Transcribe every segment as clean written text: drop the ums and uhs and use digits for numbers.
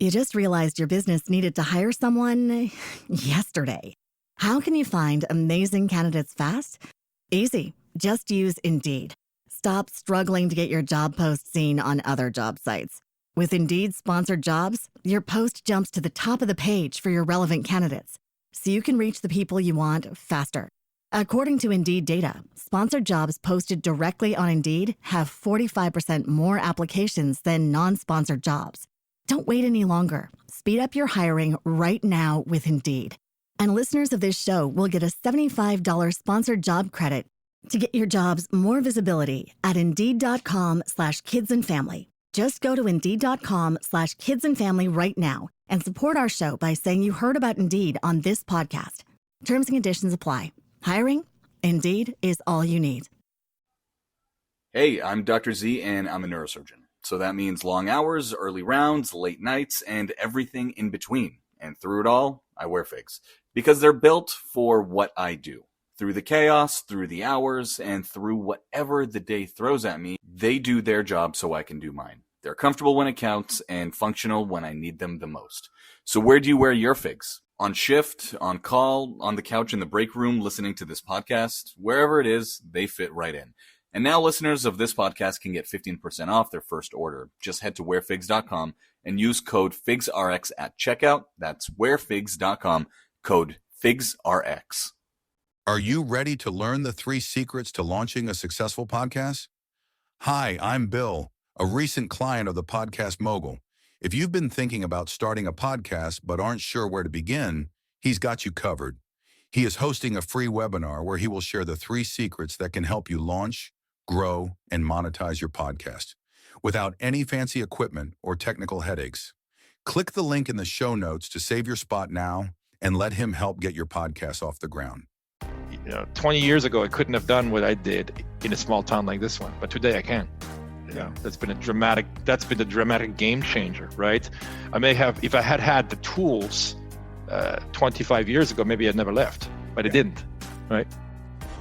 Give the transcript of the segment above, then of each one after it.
You just realized your business needed to hire someone yesterday. How can you find amazing candidates fast? Easy. Just use Indeed. Stop struggling to get your job post seen on other job sites. With Indeed sponsored jobs, your post jumps to the top of the page for your relevant candidates, so you can reach the people you want faster. According to Indeed data, sponsored jobs posted directly on Indeed have 45% more applications than non-sponsored jobs. Don't wait any longer. Speed up your hiring right now with Indeed. And listeners of this show will get a $75 sponsored job credit to get your jobs more visibility at Indeed.com/kidsandfamily. Just go to Indeed.com/kidsandfamily right now and support our show by saying you heard about Indeed on this podcast. Terms and conditions apply. Hiring? Indeed is all you need. Hey, I'm Dr. Z and I'm a neurosurgeon. So that means long hours, early rounds, late nights, and everything in between. And through it all, I wear figs. Because they're built for what I do. Through the chaos, through the hours, and through whatever the day throws at me, they do their job so I can do mine. They're comfortable when it counts and functional when I need them the most. So where do you wear your figs? On shift, on call, on the couch in the break room, listening to this podcast? Wherever it is, they fit right in. And now listeners of this podcast can get 15% off their first order. Just head to wearfigs.com and use code FIGSRX at checkout. That's wearfigs.com, code FIGSRX. Are you ready to learn the 3 secrets to launching a successful podcast? Hi, I'm Bill, a recent client of the Podcast Mogul. If you've been thinking about starting a podcast but aren't sure where to begin, he's got you covered. He is hosting a free webinar where he will share the 3 secrets that can help you launch, grow, and monetize your podcast without any fancy equipment or technical headaches. Click the link in the show notes to save your spot now and let him help get your podcast off the ground. 20 years ago, I couldn't have done what I did in a small town like this one, but today I can. That's been the dramatic game changer, right? I may have, if I had had the tools 25 years ago, maybe I'd never left, but I didn't, right?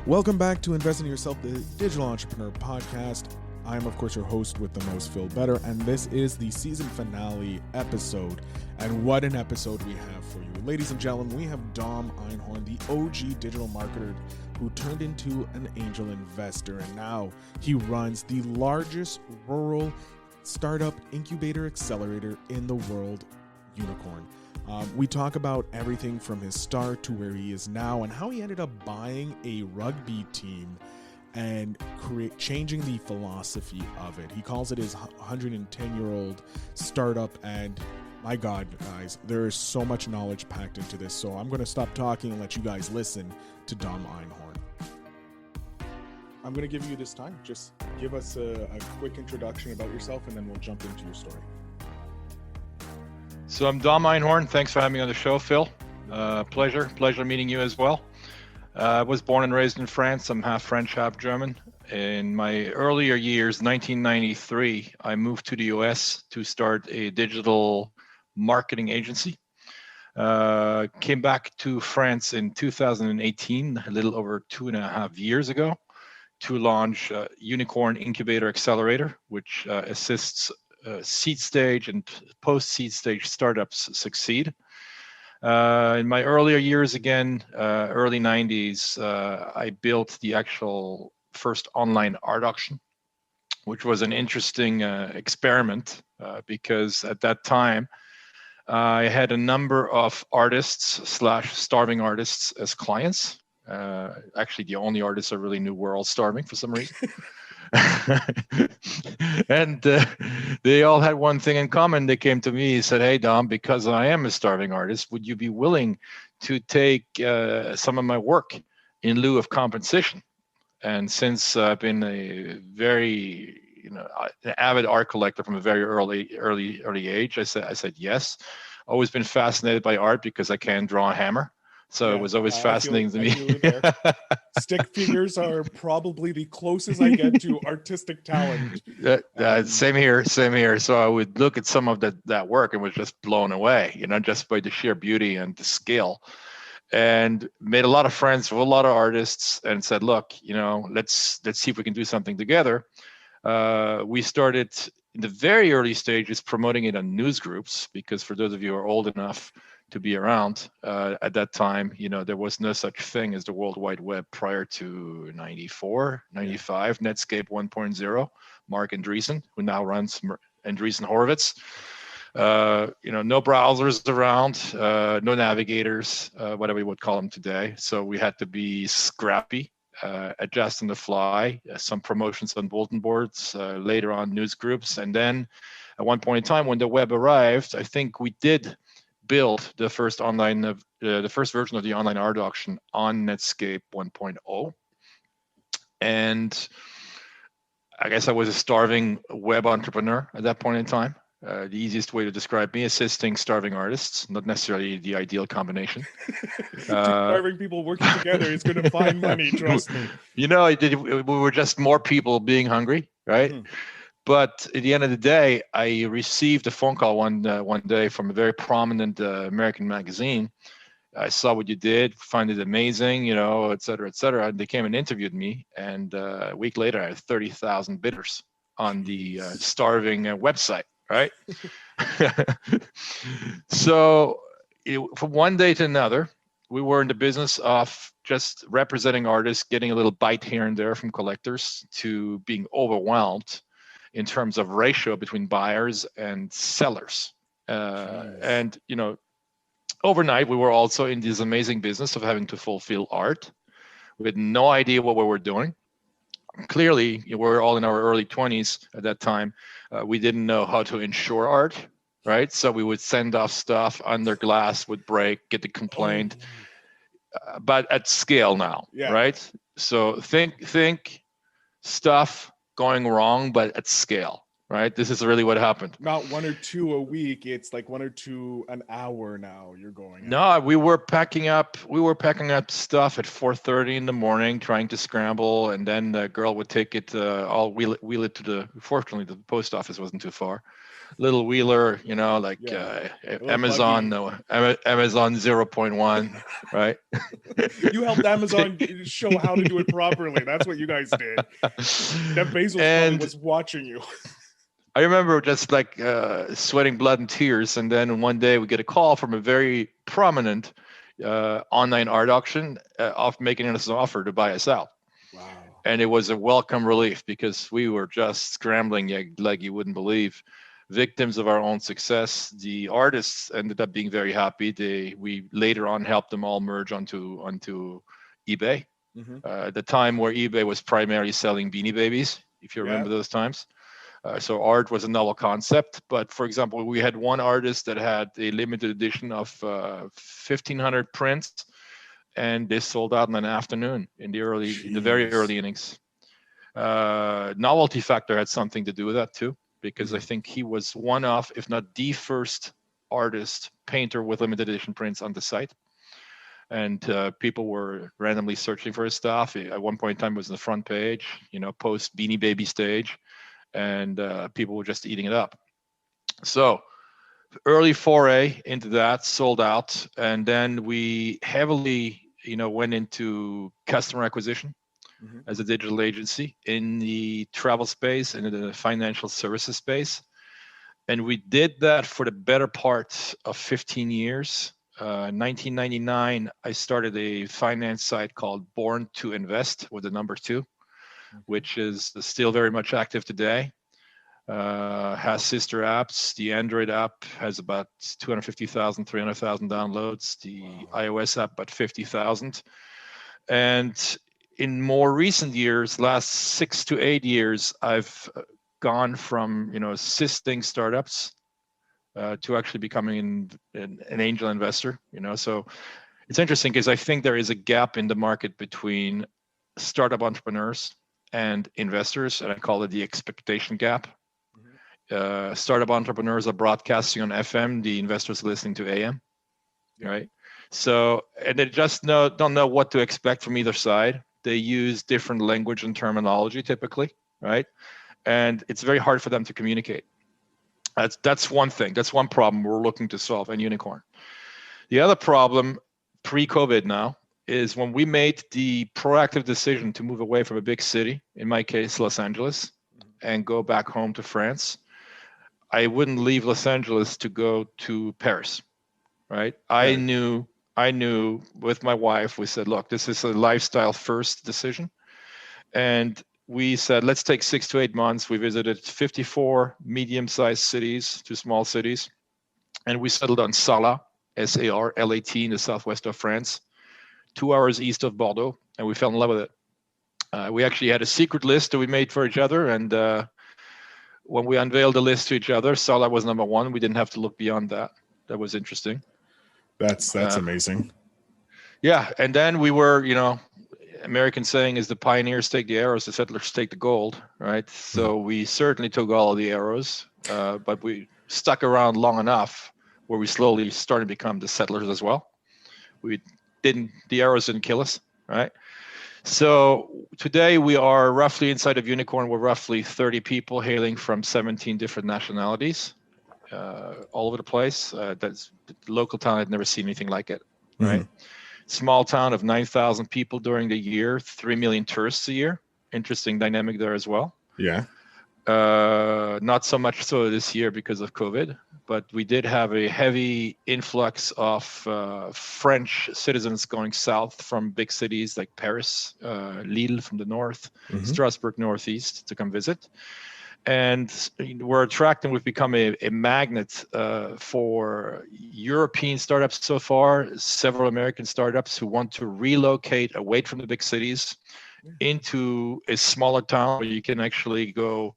Welcome back to Invest in Yourself, the Digital Entrepreneur Podcast. I'm, of course, your host with the most, Phil Better, and this is the season finale episode. And what an episode we have for you. Ladies and gentlemen, we have Dom Einhorn, the OG digital marketer who turned into an angel investor, and now he runs the largest rural startup incubator accelerator in the world, Unicorn. We talk about everything from his start to where he is now and how he ended up buying a rugby team and changing the philosophy of it. He calls it his 110-year-old startup, and my God, guys, there is so much knowledge packed into this. So I'm going to stop talking and let you guys listen to Dom Einhorn. I'm going to give you this time. Just give us a quick introduction about yourself, and then we'll jump into your story. So I'm Dom Einhorn. Thanks for having me on the show, Phil. Pleasure meeting you as well. I was born and raised in France. I'm half French, half German. In my earlier years, 1993, I moved to the US to start a digital marketing agency. Came back to France in 2018, a little over 2.5 years ago, to launch Unicorn Incubator Accelerator, which assists seed stage and post-seed stage startups succeed. In my earlier years, again, early 90s, I built the actual first online art auction, which was an interesting experiment because at that time, I had a number of artists / starving artists as clients. Actually, the only artists I really knew were all starving for some reason. And they all had one thing in common. They came to me and said, "Hey, Dom, because I am a starving artist, would you be willing to take some of my work in lieu of compensation?" And since I've been a very, an avid art collector from a very early age, I said yes. Always been fascinated by art because I can draw a hammer. So it was always fascinating to me. Stick figures are probably the closest I get to artistic talent. Same here. So I would look at some of that work and was just blown away, just by the sheer beauty and the skill. And made a lot of friends with a lot of artists and said, look, let's see if we can do something together. We started in the very early stages promoting it on news groups, because for those of you who are old enough to be around at that time, there was no such thing as the World Wide Web prior to 94, 95, Netscape 1.0, Mark Andreessen, who now runs Andreessen Horowitz. No browsers around, no navigators, whatever you would call them today. So we had to be scrappy, adjust on the fly, some promotions on bulletin boards, later on news groups. And then at one point in time when the web arrived, I think we did build the first the first version of the online art auction on Netscape 1.0. And I guess I was a starving web entrepreneur at that point in time. The easiest way to describe me: assisting starving artists, not necessarily the ideal combination. Starving people working together is going to find money, trust me. We were just more people being hungry, right? Mm-hmm. But at the end of the day, I received a phone call one day from a very prominent American magazine. I saw what you did, find it amazing, et cetera, et cetera. And they came and interviewed me. And a week later, I had 30,000 bidders on the starving website, right? So from one day to another, we were in the business of just representing artists, getting a little bite here and there from collectors, to being overwhelmed in terms of ratio between buyers and sellers. And, overnight, we were also in this amazing business of having to fulfill art with no idea what we were doing. Clearly, we were all in our early 20s at that time. We didn't know how to insure art, right? So we would send off stuff under glass, would break, get the complaint, but at scale now, right? So think stuff going wrong, but at scale, right? This is really what happened. Not one or two a week. It's like one or two an hour now you're going. No, we were packing up stuff at 4:30 in the morning, trying to scramble. And then the girl would take it, I'll wheel it to fortunately, the post office wasn't too far. Little wheeler, Amazon, Amazon 0.1, right? You helped Amazon show how to do it properly. That's what you guys did. That Bezos was watching you. I remember just sweating blood and tears. And then one day we get a call from a very prominent online art auction of making us an offer to buy us out. Wow. And it was a welcome relief, because we were just scrambling like you wouldn't believe. Victims of our own success. The artists ended up being very happy. We later on helped them all merge onto eBay. Mm-hmm. At the time where eBay was primarily selling Beanie Babies, if you remember those times. So art was a novel concept. But for example, we had one artist that had a limited edition of 1,500 prints, and they sold out in an afternoon in the very early innings. Novelty factor had something to do with that too, because I think he was one of, if not the first artist painter with limited edition prints on the site. And people were randomly searching for his stuff. At one point in time, it was on the front page, post Beanie Baby stage, and people were just eating it up. So early foray into that, sold out. And then we heavily, went into customer acquisition. Mm-hmm. As a digital agency in the travel space and in the financial services space. And we did that for the better part of 15 years. 1999, I started a finance site called Born to Invest with the number 2, which is still very much active today. Has sister apps. The Android app has about 250,000, 300,000 downloads. The iOS app, about 50,000. And in more recent years, last 6 to 8 years, I've gone from assisting startups to actually becoming an angel investor. So it's interesting because I think there is a gap in the market between startup entrepreneurs and investors, and I call it the expectation gap. Mm-hmm. Startup entrepreneurs are broadcasting on FM, the investors are listening to AM, right? So, and they just don't know what to expect from either side. They use different language and terminology typically, right? And it's very hard for them to communicate. That's one thing. That's one problem we're looking to solve in Unicorn. The other problem, pre-COVID now, is when we made the proactive decision to move away from a big city, in my case, Los Angeles, and go back home to France. I wouldn't leave Los Angeles to go to Paris, right? I knew with my wife, we said, look, this is a lifestyle first decision. And we said, let's take 6 to 8 months. We visited 54 medium-sized cities to small cities. And we settled on Sarlat, Sarlat, in the southwest of France, 2 hours east of Bordeaux. And we fell in love with it. We actually had a secret list that we made for each other. And when we unveiled the list to each other, Sarlat was number 1. We didn't have to look beyond that. That was interesting. That's amazing. Yeah. And then we were, American saying is the pioneers take the arrows, the settlers take the gold, right? So we certainly took all of the arrows, but we stuck around long enough where we slowly started to become the settlers as well. The arrows didn't kill us, right? So today we are roughly inside of Unicorn, we're roughly 30 people hailing from 17 different nationalities, all over the place. That's the local town. I'd never seen anything like it, right? Small town of 9,000 people during the year, 3 million tourists a year. Interesting dynamic there as well. Yeah. Not so much so this year because of COVID, but we did have a heavy influx of French citizens going south from big cities like Paris, Lille from the north, Strasbourg northeast to come visit. And we're attracting, we've become a magnet for European startups so far, several American startups who want to relocate away from the big cities into a smaller town where you can actually go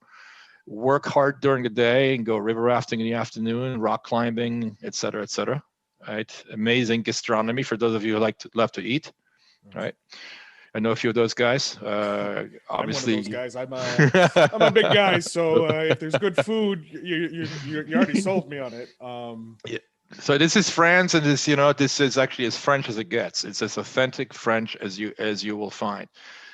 work hard during the day and go river rafting in the afternoon, rock climbing, et cetera, right? Amazing gastronomy for those of you who love to eat, right? I know a few of those guys. Obviously, I'm one of those guys. I'm a big guy, so if there's good food, you already sold me on it. Yeah. So this is France, and this is actually as French as it gets. It's as authentic French as you will find.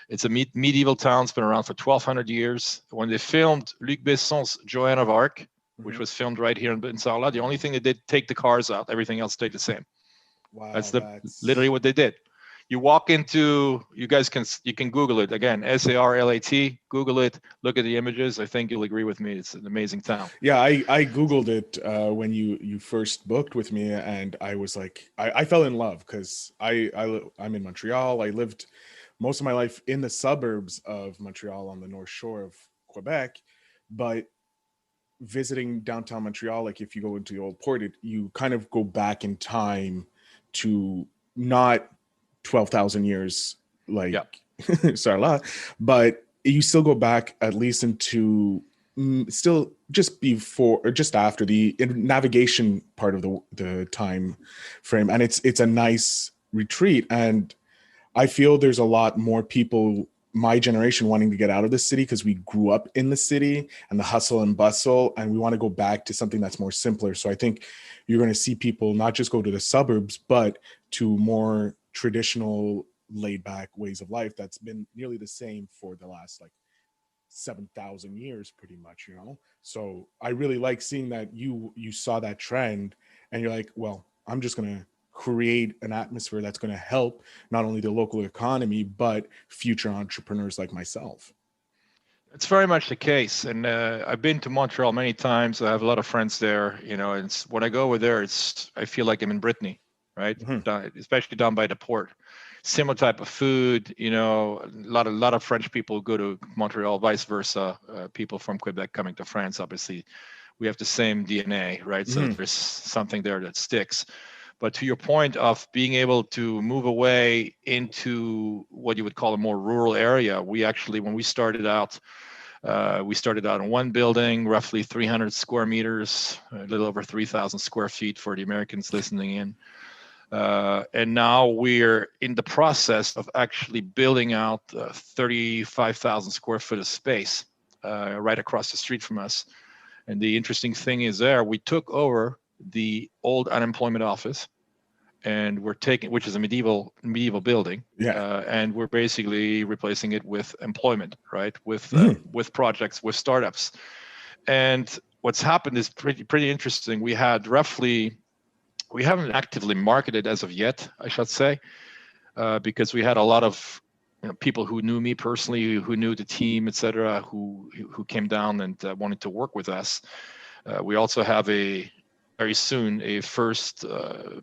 It's a medieval town. It's been around for 1,200 years. When they filmed Luc Besson's Joan of Arc, which was filmed right here in Sarlat, the only thing they did, take the cars out. Everything else stayed the same. Wow, that's literally what they did. You walk into, you can Google it again, Sarlat, Google it, look at the images. I think you'll agree with me. It's an amazing town. Yeah, I Googled it when you first booked with me, and I was like, I fell in love because I'm in Montreal. I lived most of my life in the suburbs of Montreal on the North Shore of Quebec, but visiting downtown Montreal, like if you go into the old port, you kind of go back in time to not 12,000 years like Sarlat, but you still go back at least into still just before or just after the navigation part of the time frame, and it's a nice retreat. And I feel there's a lot more people my generation wanting to get out of the city because we grew up in the city and the hustle and bustle, and we want to go back to something that's more simpler. So I think you're going to see people not just go to the suburbs, but to more traditional laid back ways of life that's been nearly the same for the last 7,000 years pretty much, So I really like seeing that you saw that trend and you're like, well, I'm just going to create an atmosphere that's going to help not only the local economy but future entrepreneurs like myself. It's very much the case, and I've been to Montreal many times. I have a lot of friends there, and when I go over there, I feel like I'm in Brittany, right? Especially down by the port. Similar type of food, a lot of French people go to Montreal, vice versa. People from Quebec coming to France, obviously, we have the same DNA, right? So there's something there that sticks. But to your point of being able to move away into what you would call a more rural area, we actually, when we started out in one building, roughly 300 square meters, a little over 3,000 square feet for the Americans listening in. And now we're in the process of actually building out 35,000 square foot of space right across the street from us. And the interesting thing is we took over the old unemployment office, and we're taking, which is a medieval building, and we're basically replacing it with employment, right? With projects, with startups. And what's happened is pretty interesting. We haven't actively marketed as of yet, I should say, because we had a lot of people who knew me personally, who knew the team, et cetera, who came down and wanted to work with us. We also have very soon a first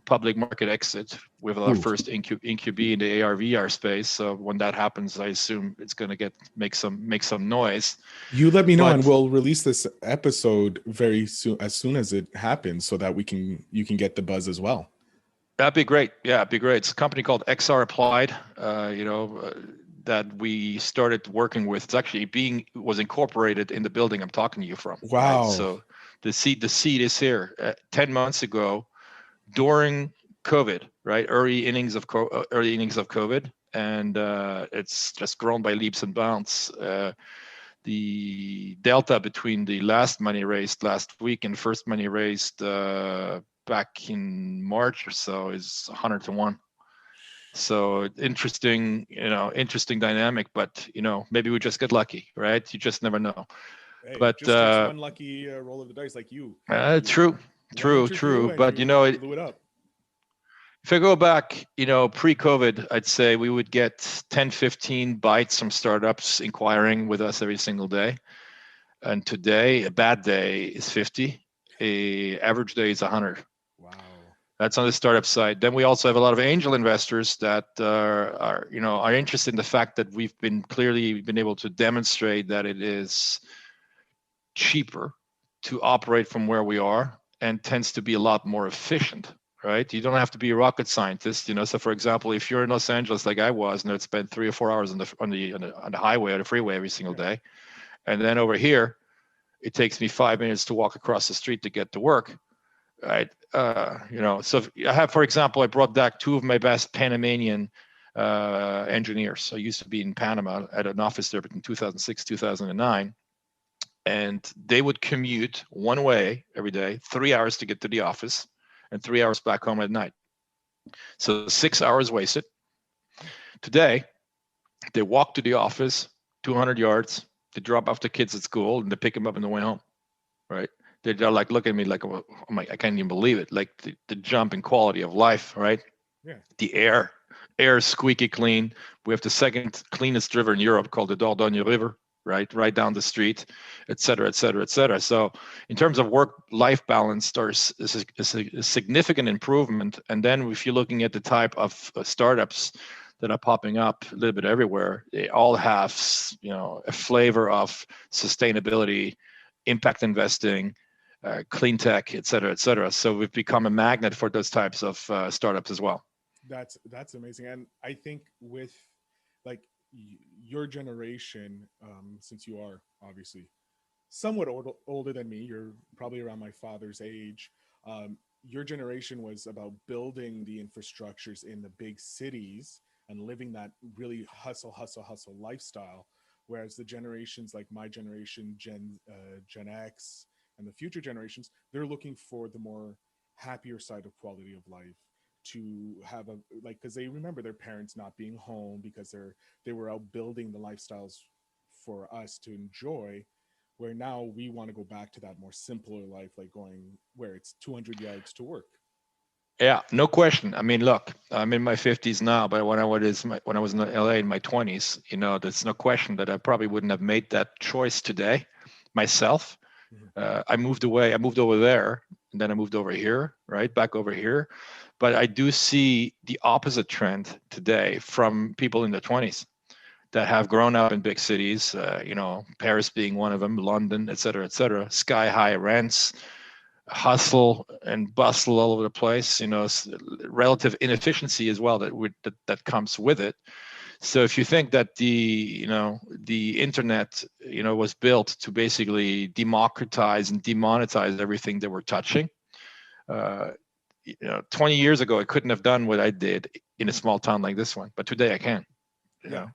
public market exit with our first incubee in the AR/VR space. So when that happens, I assume it's going to make some noise. You let me know, and we'll release this episode very soon as it happens, so that you can get the buzz as well. That'd be great. Yeah, it'd be great. It's a company called XR Applied. That we started working with. It's actually was incorporated in the building I'm talking to you from. Wow. Right? So the seed is here. 10 months ago, during COVID, right? Early innings of COVID, and it's just grown by leaps and bounds. The delta between the last money raised last week and first money raised back in March or so is 100 to 1. So interesting dynamic, but maybe we just get lucky, right? You just never know. Hey, but just takes one lucky roll of the dice, like you. True. But blew it up. If I go back, pre-COVID, I'd say we would get 10, 15 bites from startups inquiring with us every single day. And today, a bad day is 50. A average day is 100. Wow. That's on the startup side. Then we also have a lot of angel investors that are interested in the fact that we've been able to demonstrate that it is cheaper to operate from where we are and tends to be a lot more efficient, right? You don't have to be a rocket scientist, So for example, if you're in Los Angeles like I was, and I'd spend 3 or 4 hours on the highway or the freeway every single day, and then over here, it takes me 5 minutes to walk across the street to get to work. Right. So I have, for example, I brought back 2 of my best Panamanian engineers. I used to be in Panama at an office there between 2006, 2009. And they would commute one way every day, 3 hours to get to the office and 3 hours back home at night. So 6 hours wasted. Today, they walk to the office 200 yards, they drop off the kids at school, and they pick them up on the way home, right? They're like, look at me like, oh my, I can't even believe it. Like the jump in quality of life, right? Yeah. The air is squeaky clean. We have the second cleanest river in Europe called the Dordogne River, right down the street, et cetera, et cetera, et cetera. So in terms of work-life balance, there's a significant improvement. And then if you're looking at the type of startups that are popping up a little bit everywhere, they all have, a flavor of sustainability, impact investing, clean tech, et cetera, et cetera. So we've become a magnet for those types of startups as well. That's amazing. And I think with like your generation, since you are obviously somewhat older than me, you're probably around my father's age. Your generation was about building the infrastructures in the big cities and living that really hustle lifestyle. Whereas the generations like my generation, Gen X, and the future generations, they're looking for the more happier side of quality of life, to have because they remember their parents not being home because they were out building the lifestyles for us to enjoy, where now we want to go back to that more simpler life, like going where it's 200 yards to work. Yeah, no question. I mean, look, I'm in my 50s now, but when I was in LA in my 20s, there's no question that I probably wouldn't have made that choice today myself. I moved away. I moved over there, and then I moved over here, right back over here. But I do see the opposite trend today from people in their 20s that have grown up in big cities. Paris being one of them, London, et cetera, sky high rents, hustle and bustle all over the place. Relative inefficiency as well that comes with it. So if you think that the internet, was built to basically democratize and demonetize everything that we're touching, 20 years ago, I couldn't have done what I did in a small town like this one, but today I can.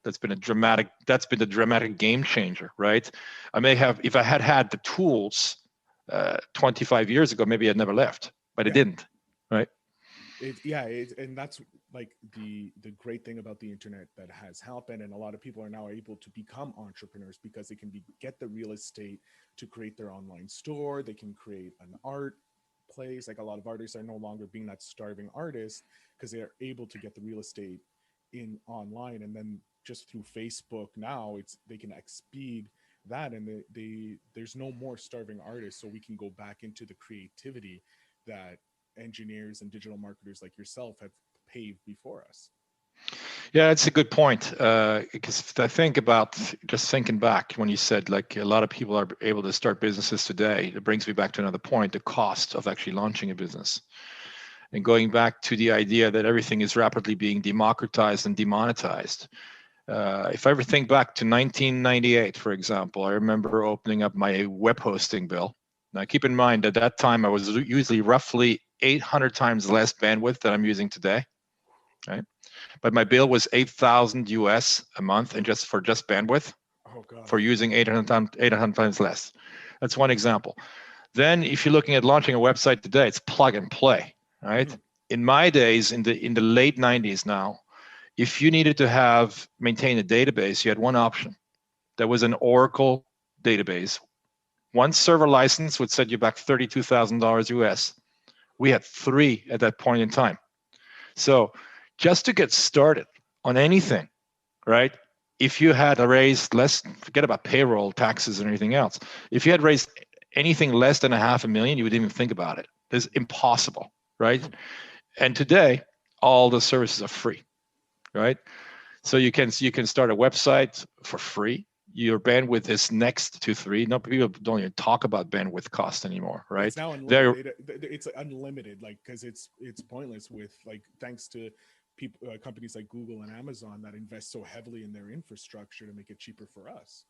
That's been a dramatic game changer, right? I may have, if I had the tools 25 years ago, maybe I'd never left, but I didn't, right? And that's like the great thing about the internet that has happened, and a lot of people are now able to become entrepreneurs because they can get the real estate to create their online store. They can create an art place. Like a lot of artists are no longer being that starving artist because they are able to get the real estate in online, and then just through Facebook now they can expedite that, and there's no more starving artists, so we can go back into the creativity that engineers and digital marketers like yourself have paved before us. Yeah, it's a good point. Because if I think about just thinking back when you said like a lot of people are able to start businesses today, it brings me back to another point: the cost of actually launching a business. And going back to the idea that everything is rapidly being democratized and demonetized. If I ever think back to 1998, for example, I remember opening up my web hosting bill. Now, keep in mind at that time, I was usually roughly 800 times less bandwidth than I'm using today, right? But my bill was 8,000 US a month, and just bandwidth, Oh God. for using 800 times less. That's one example. Then, if you're looking at launching a website today, it's plug and play, right? In my days, in the late 90s now, if you needed to maintain a database, you had one option. There was an Oracle database. One server license would set you back $32,000 US. We had 3 at that point in time. So just to get started on anything, right? If you had raised less, forget about payroll, taxes, and anything else. If you had raised anything less than $500,000, you wouldn't even think about it. It's impossible, right? And today, all the services are free, right? So you can start a website for free. Your bandwidth is next to 3. No, people don't even talk about bandwidth cost anymore, right? It's now unlimited. It's unlimited, like, because it's pointless with, like, thanks to people, companies like Google and Amazon that invest so heavily in their infrastructure to make it cheaper for us.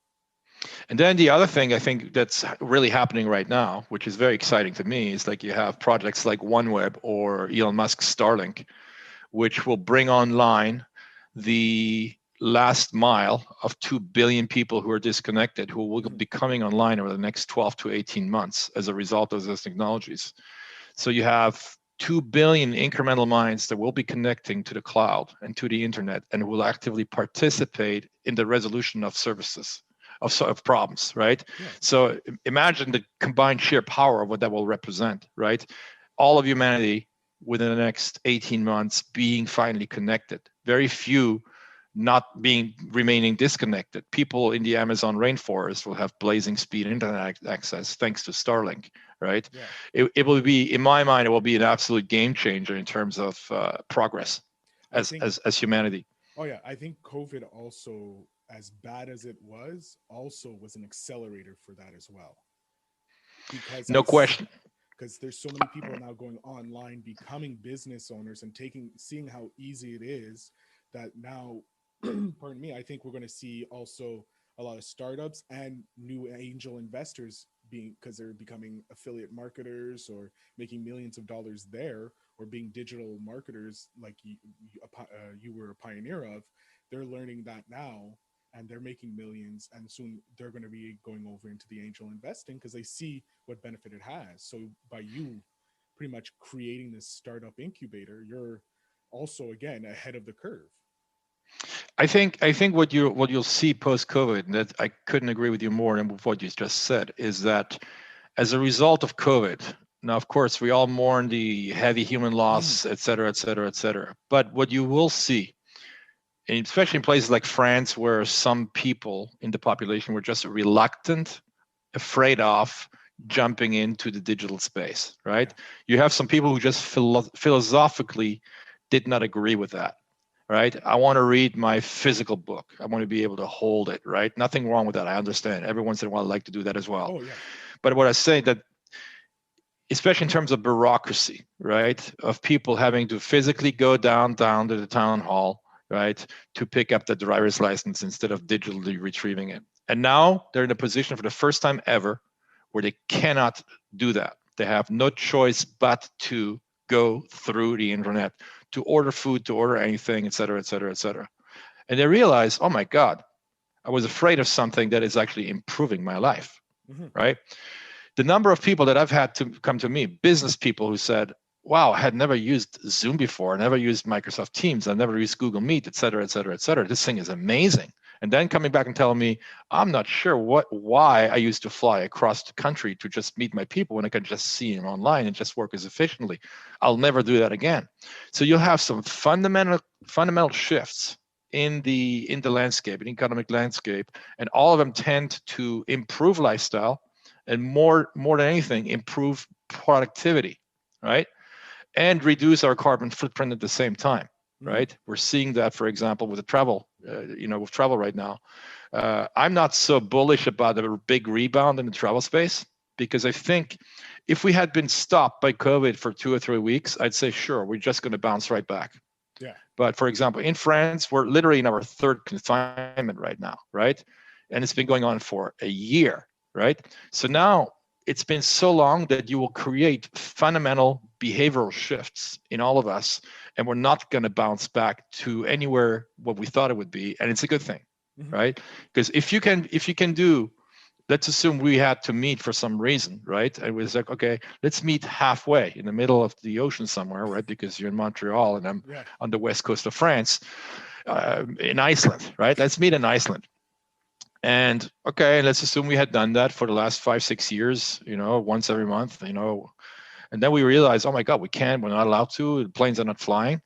And then the other thing I think that's really happening right now, which is very exciting to me, is like you have projects like OneWeb or Elon Musk's Starlink, which will bring online the last mile of 2 billion people who are disconnected, who will be coming online over the next 12 to 18 months as a result of those technologies. So you have 2 billion incremental minds that will be connecting to the cloud and to the internet, and will actively participate in the resolution of services, of problems, right? Yeah. So imagine the combined sheer power of what that will represent, right? All of humanity within the next 18 months being finally connected. Very few remaining disconnected. People in the Amazon rainforest will have blazing speed internet access thanks to Starlink, right? Yeah. It will be, in my mind, it will be an absolute game changer in terms of progress as humanity. Oh yeah, I think COVID also, as bad as it was, also was an accelerator for that as well. Because no question. Because there's so many people now going online, becoming business owners, and seeing how easy it is, that now, pardon me, I think we're going to see also a lot of startups and new angel investors because they're becoming affiliate marketers or making millions of dollars there, or being digital marketers like you were a pioneer of. They're learning that now, and they're making millions, and soon they're going to be going over into the angel investing because they see what benefit it has. So by you pretty much creating this startup incubator, you're also, again, ahead of the curve. I think what you'll see post-COVID, and that I couldn't agree with you more than what you just said, is that as a result of COVID, now of course we all mourn the heavy human loss, et cetera, et cetera, et cetera. But what you will see, and especially in places like France, where some people in the population were just reluctant, afraid of jumping into the digital space, right? You have some people who just philosophically did not agree with that, right? I want to read my physical book. I want to be able to hold it, right? Nothing wrong with that. I understand. Every once in a while, I like to do that as well. Oh, yeah. But what I say that, especially in terms of bureaucracy, right? Of people having to physically go down to the town hall, right, to pick up the driver's license instead of digitally retrieving it. And now they're in a position for the first time ever where they cannot do that. They have no choice but to go through the internet to order food, to order anything, et cetera, et cetera, et cetera. And they realize, oh my God, I was afraid of something that is actually improving my life, right? The number of people that I've had to come to me, business people who said, wow, I had never used Zoom before, never used Microsoft Teams, I never used Google Meet, et cetera, et cetera, et cetera. This thing is amazing. And then coming back and telling me, I'm not sure why I used to fly across the country to just meet my people when I could just see them online and just work as efficiently. I'll never do that again. So you'll have some fundamental shifts in the landscape, in the economic landscape, and all of them tend to improve lifestyle and more than anything, improve productivity, right? And reduce our carbon footprint at the same time, right? We're seeing that, for example, with the travel, with travel right now. I'm not so bullish about a big rebound in the travel space, because I think if we had been stopped by COVID for 2 or 3 weeks, I'd say, sure, we're just going to bounce right back. Yeah. But for example, in France, we're literally in our 3rd confinement right now, right? And it's been going on for a year, right? So now it's been so long that you will create fundamental behavioral shifts in all of us, and we're not going to bounce back to anywhere what we thought it would be, and it's a good thing, right? Because if you can do, let's assume we had to meet for some reason, right? And it was like, okay, let's meet halfway in the middle of the ocean somewhere, right? Because you're in Montreal and I'm on the west coast of France, in Iceland, right? Let's meet in Iceland. And okay, let's assume we had done that for the last 5-6 years, once every month, and then we realized, oh my God, we're not allowed to, the planes are not flying.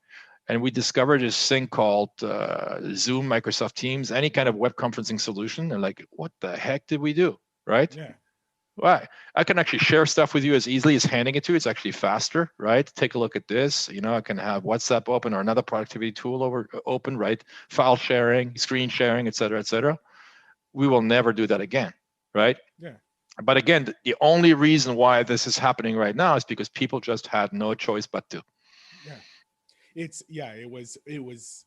And we discovered this thing called Zoom, Microsoft Teams, any kind of web conferencing solution. And like, what the heck did we do, right? Yeah. Why? I can actually share stuff with you as easily as handing it to you. It's actually faster, right? Take a look at this. I can have WhatsApp open or another productivity tool open, right? File sharing, screen sharing, et cetera, et cetera. We will never do that again, right? Yeah. But again, the only reason why this is happening right now is because people just had no choice but to. Yeah. It was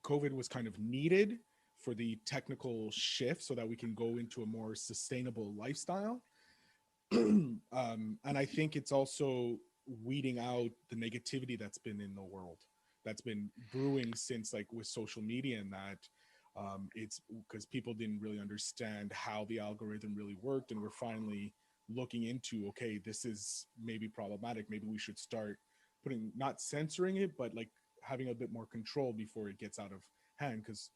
COVID was kind of needed for the technical shift so that we can go into a more sustainable lifestyle. And I think it's also weeding out the negativity that's been in the world, that's been brewing since, like, with social media, and that it's because people didn't really understand how the algorithm really worked, and we're finally looking into, okay, this is maybe problematic. Maybe we should start not censoring it, but like having a bit more control before it gets out of hand. Because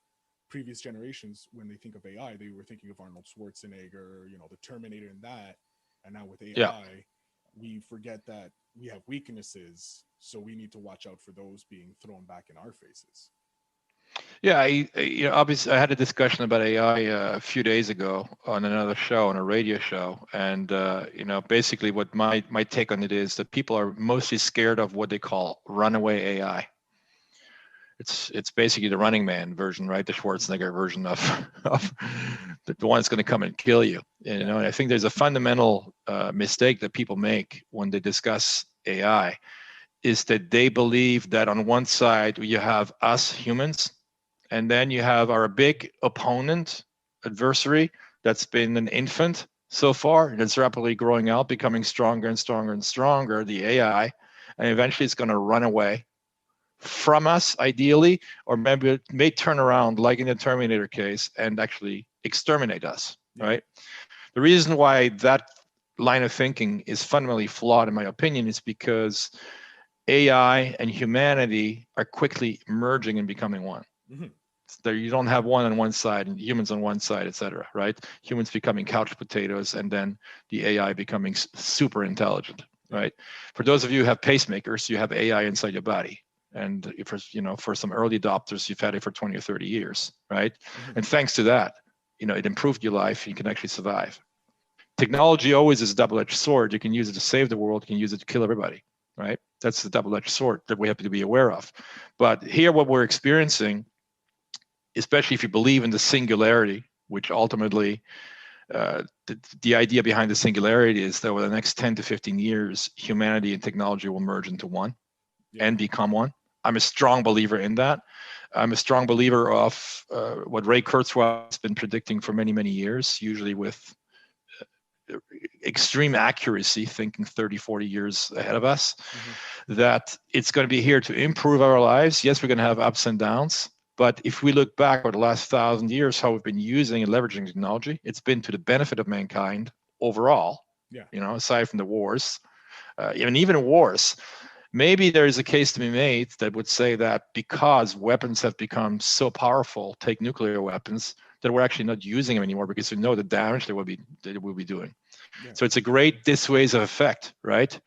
previous generations, when they think of AI, they were thinking of Arnold Schwarzenegger, the Terminator and that. And now with AI, we forget that we have weaknesses, so we need to watch out for those being thrown back in our faces. Yeah, obviously, I had a discussion about AI a few days ago on another show, on a radio show, and basically, what my take on it is that people are mostly scared of what they call runaway AI. It's basically the Running Man version, right? The Schwarzenegger version of the one that's going to come and kill you. And I think there's a fundamental mistake that people make when they discuss AI, is that they believe that on one side you have us humans, and then you have our big opponent, adversary, that's been an infant so far, and it's rapidly growing out, becoming stronger and stronger and stronger, the AI, and eventually it's going to run away from us, ideally, or maybe it may turn around, like in the Terminator case, and actually exterminate us, right? The reason why that line of thinking is fundamentally flawed, in my opinion, is because AI and humanity are quickly merging and becoming one. There, you don't have one on one side and humans on one side, et cetera, right? Humans becoming couch potatoes, and then the AI becoming super intelligent, right? For those of you who have pacemakers, you have AI inside your body. And for some early adopters, you've had it for 20 or 30 years, right? And thanks to that, it improved your life. You can actually survive. Technology always is a double-edged sword. You can use it to save the world. You can use it to kill everybody, right? That's the double-edged sword that we have to be aware of. But here, what we're experiencing, especially if you believe in the singularity, which ultimately the idea behind the singularity is that over the next 10 to 15 years, humanity and technology will merge into one and become one. I'm a strong believer in that. I'm a strong believer of what Ray Kurzweil has been predicting for many, many years, usually with extreme accuracy, thinking 30, 40 years ahead of us, that it's going to be here to improve our lives. Yes, we're going to have ups and downs. But if we look back over the last 1,000 years, how we've been using and leveraging technology, it's been to the benefit of mankind overall, aside from the wars, even wars. Maybe there is a case to be made that would say that because weapons have become so powerful, take nuclear weapons, that we're actually not using them anymore because we know the damage they will be doing. Yeah. So it's a great dissuasive effect, right?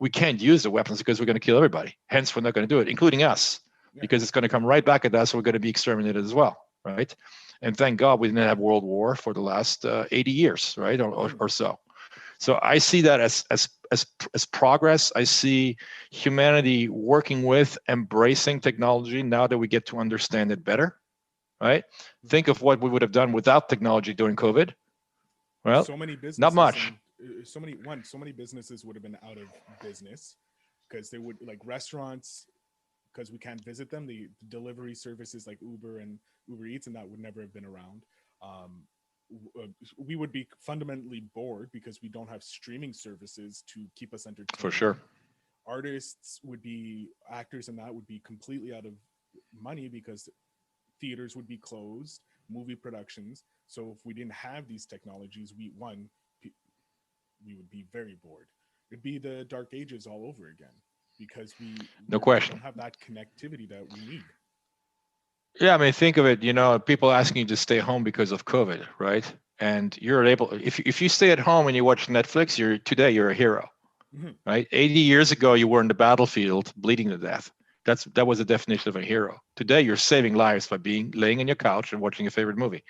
We can't use the weapons because we're going to kill everybody. Hence, we're not going to do it, including us. because it's going to come right back at us. We're going to be exterminated as well, right? And thank God we didn't have World War for the last 80 years, right, or so. So I see that as progress. I see humanity working with, embracing technology now that we get to understand it better, right? Think of what we would have done without technology during COVID. Well, so many businesses, not much. So many businesses would have been out of business because they would, like restaurants, because we can't visit them. The delivery services like Uber and Uber Eats and that would never have been around. We would be fundamentally bored because we don't have streaming services to keep us entertained. For sure. Artists would be, actors and that would be completely out of money because theaters would be closed, movie productions. So if we didn't have these technologies, we would be very bored. It'd be the dark ages all over again because we No question don't have that connectivity that we need. Yeah, I mean, think of it, people asking you to stay home because of COVID, right? And you're able, if you stay at home and you watch Netflix, today you're a hero, right? 80 years ago, you were in the battlefield bleeding to death. That was the definition of a hero. Today, you're saving lives by laying on your couch and watching your favorite movie.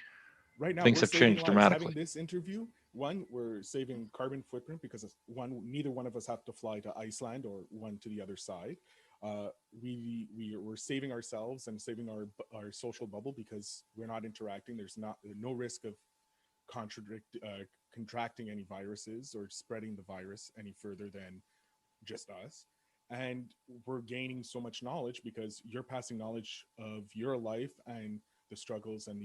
Right now, things have changed dramatically. Having this interview, one, we're saving carbon footprint because neither one of us have to fly to Iceland or one to the other side. We're saving ourselves and saving our social bubble because we're not interacting. There's no risk of contracting any viruses or spreading the virus any further than just us. And we're gaining so much knowledge because you're passing knowledge of your life and the struggles and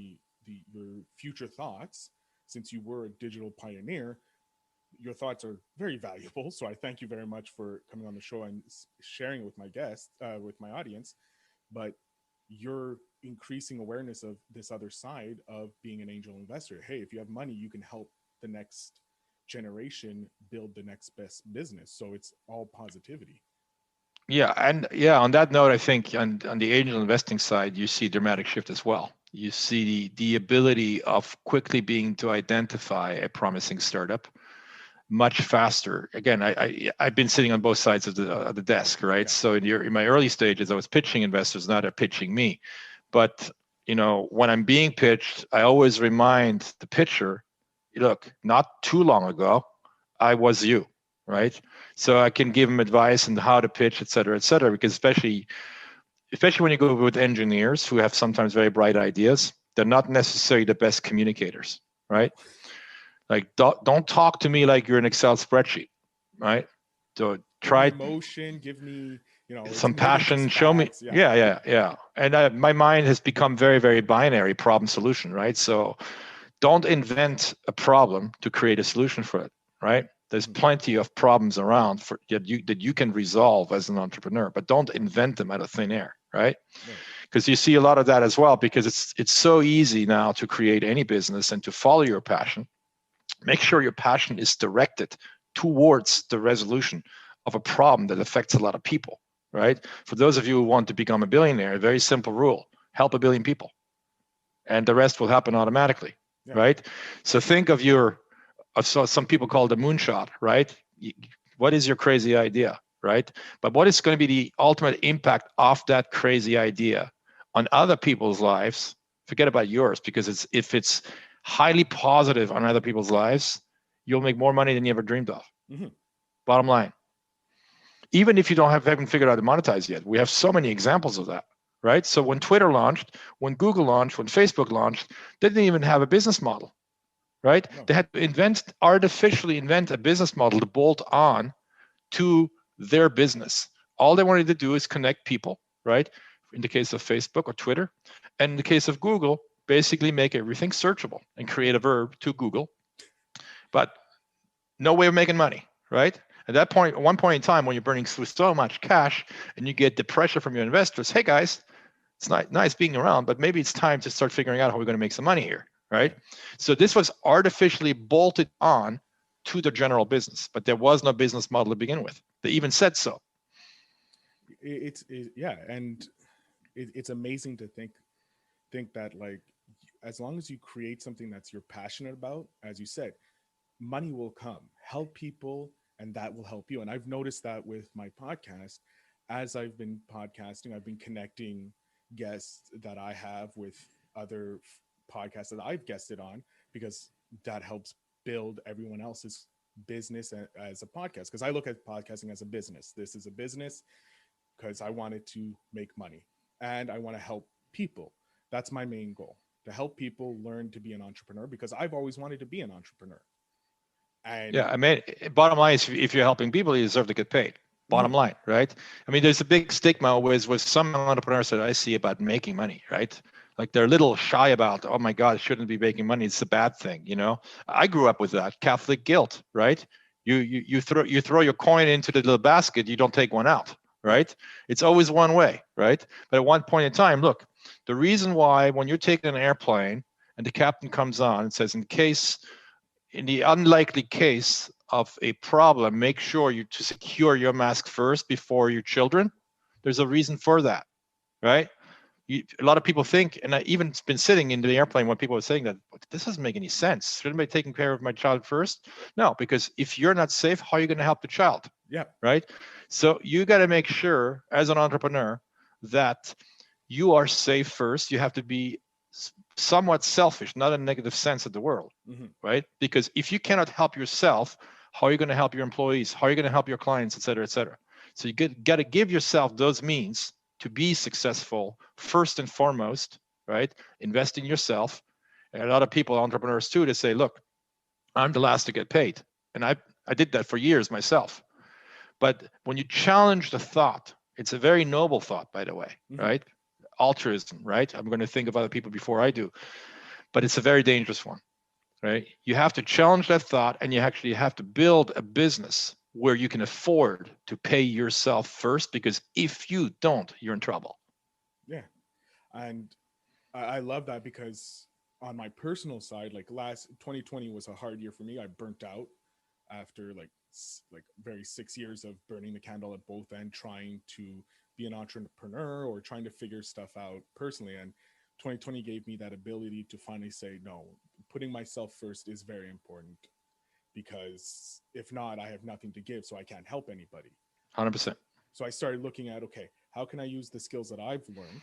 your future thoughts. Since you were a digital pioneer, your thoughts are very valuable. So I thank you very much for coming on the show and sharing it with my guests, with my audience. But you're increasing awareness of this other side of being an angel investor. Hey, if you have money, you can help the next generation build the next best business. So it's all positivity. Yeah, and on that note, I think on the angel investing side, you see dramatic shift as well. You see the ability of quickly being to identify a promising startup much faster. Again, I've been sitting on both sides of the desk, right? Yeah. So in my early stages, I was pitching investors, not pitching me. But when I'm being pitched, I always remind the pitcher, look, not too long ago, I was you, right? So I can give them advice on how to pitch, et cetera, because especially when you go with engineers who have sometimes very bright ideas, they're not necessarily the best communicators, right? Like, don't talk to me like you're an Excel spreadsheet, right? So try emotion, give me, some passion, show me. Yeah. And my mind has become very, very binary, problem solution, right? So don't invent a problem to create a solution for it, right? There's plenty of problems around that you can resolve as an entrepreneur, but don't invent them out of thin air, right? Because you see a lot of that as well, because it's so easy now to create any business and to follow your passion. Make sure your passion is directed towards the resolution of a problem that affects a lot of people, right? For those of you who want to become a billionaire, a very simple rule: help 1 billion people, and the rest will happen automatically, right? So think of so some people call it a moonshot, right? What is your crazy idea, right? But what is going to be the ultimate impact of that crazy idea on other people's lives? Forget about yours, because if it's highly positive on other people's lives, you'll make more money than you ever dreamed of. Bottom line. Even if you haven't figured out how to monetize yet, we have so many examples of that, right? So when Twitter launched, when Google launched, when Facebook launched, they didn't even have a business model, right? No. They had to artificially invent a business model to bolt on to their business. All they wanted to do is connect people, right? In the case of Facebook or Twitter. And in the case of Google, basically make everything searchable and create a verb to Google. But no way of making money, right? At one point in time, when you're burning through so much cash and you get the pressure from your investors, hey guys, it's nice being around, but maybe it's time to start figuring out how we're going to make some money here, right? So this was artificially bolted on to the general business, but there was no business model to begin with. They even said so. And it's amazing to think that, like, as long as you create something that's you're passionate about, as you said, money will come. Help people, and that will help you. And I've noticed that with my podcast, as I've been podcasting, I've been connecting guests that I have with other podcasts that I've guested on, because that helps build everyone else's business as a podcast. Because I look at podcasting as a business. This is a business because I wanted to make money and I want to help people. That's my main goal, to help people learn to be an entrepreneur, because I've always wanted to be an entrepreneur. And Yeah, I mean, bottom line is if you're helping people, you deserve to get paid. Bottom line, right? I mean, there's a big stigma with some entrepreneurs that I see about making money, right? Like they're a little shy about, oh my God, shouldn't be making money. It's a bad thing, you know. I grew up with that Catholic guilt, right? You throw your coin into the little basket, you don't take one out, right? It's always one way, right? But at one point in time, look, the reason why when you're taking an airplane and the captain comes on and says, in the unlikely case of a problem, make sure you to secure your mask first before your children. There's a reason for that, right? A lot of people think, and I even been sitting in the airplane when people were saying that, this doesn't make any sense. Shouldn't I be taking care of my child first? No, because if you're not safe, how are you going to help the child? yeah, Right? So you got to make sure as an entrepreneur that you are safe first. You have to be somewhat selfish, not in a negative sense of the world, right? Because if you cannot help yourself, how are you going to help your employees? How are you going to help your clients, et cetera, et cetera? So you got to give yourself those means to be successful first and foremost, right? Invest in yourself. And a lot of people, entrepreneurs too, they say, look, I'm the last to get paid. And I did that for years myself. But when you challenge the thought, it's a very noble thought, by the way, right? Altruism, right? I'm going to think of other people before I do, but it's a very dangerous one, right? You have to challenge that thought, and you actually have to build a business where you can afford to pay yourself first, because if you don't, you're in trouble. Yeah. And I love that, because on my personal side, like last 2020 was a hard year for me. I burnt out after like very 6 years of burning the candle at both ends, trying to be an entrepreneur or trying to figure stuff out personally. And 2020 gave me that ability to finally say, no, putting myself first is very important, because if not, I have nothing to give, so I can't help anybody. 100%. So I started looking at, okay, how can I use the skills that I've learned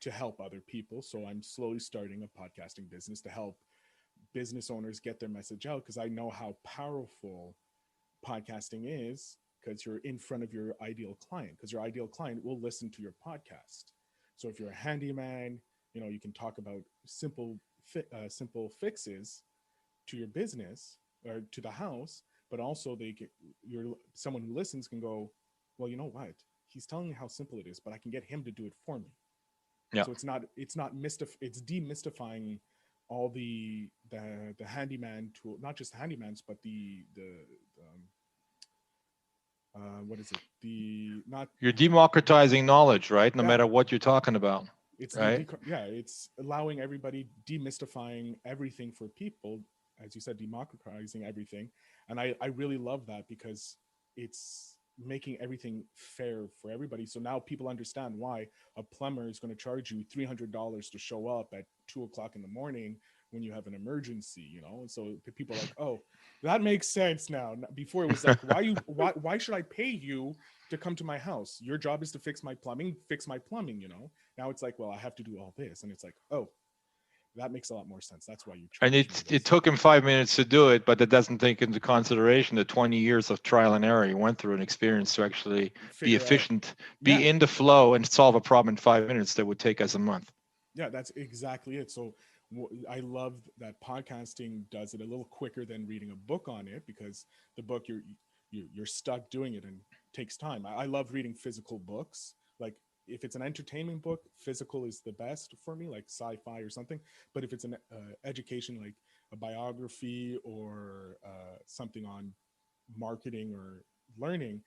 to help other people? So I'm slowly starting a podcasting business to help business owners get their message out, because I know how powerful podcasting is, because you're in front of your ideal client, because your ideal client will listen to your podcast. So if you're a handyman, you can talk about simple fixes to your business or to the house, but also someone who listens can go, well, you know what? He's telling me how simple it is, but I can get him to do it for me. Yeah. So it's demystifying all the handyman tool, not just the handymans, but what is it? You're democratizing knowledge, right? No matter what you're talking about. It's right? It's allowing everybody, demystifying everything for people, as you said, democratizing everything. And I really love that, because it's making everything fair for everybody. So now people understand why a plumber is going to charge you $300 to show up at 2:00 in the morning when you have an emergency, And so people are like, oh, that makes sense now. Before it was like, why should I pay you to come to my house? Your job is to fix my plumbing. Now it's like, well, I have to do all this. And it's like, oh, that makes a lot more sense. That's why you charge. And it took him 5 minutes to do it, but it doesn't take into consideration the 20 years of trial and error he went through and experience to actually be efficient, be in the flow, and solve a problem in 5 minutes that would take us a month. Yeah, that's exactly it. So I love that podcasting does it a little quicker than reading a book on it, because the book you're stuck doing it and takes time. I love reading physical books. Like if it's an entertainment book, physical is the best for me, like sci-fi or something. But if it's an education, like a biography or something on marketing or learning,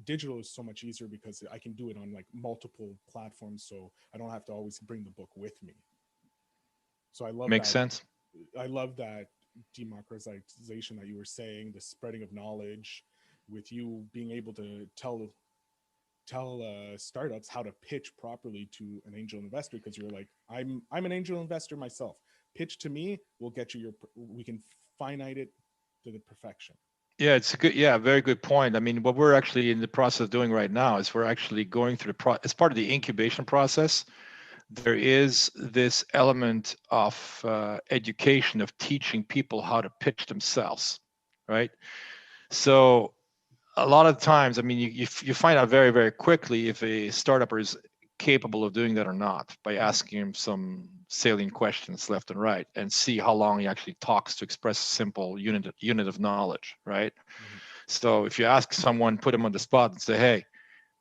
digital is so much easier, because I can do it on like multiple platforms, so I don't have to always bring the book with me. So I love Makes sense. I love that democratization that you were saying, the spreading of knowledge, with you being able to tell startups how to pitch properly to an angel investor, because you're like, I'm an angel investor myself. Pitch to me, we'll get you we can finite it to the perfection. Yeah, it's a good, yeah, very good point. I mean, what we're actually in the process of doing right now is we're actually going through as part of the incubation process. There is this element of education, of teaching people how to pitch themselves, right? So a lot of times, I mean, you find out very, very quickly if a startup is capable of doing that or not by asking him some salient questions left and right, and see how long he actually talks to express a simple unit of knowledge, right? Mhm. So if you ask someone, put him on the spot and say, hey,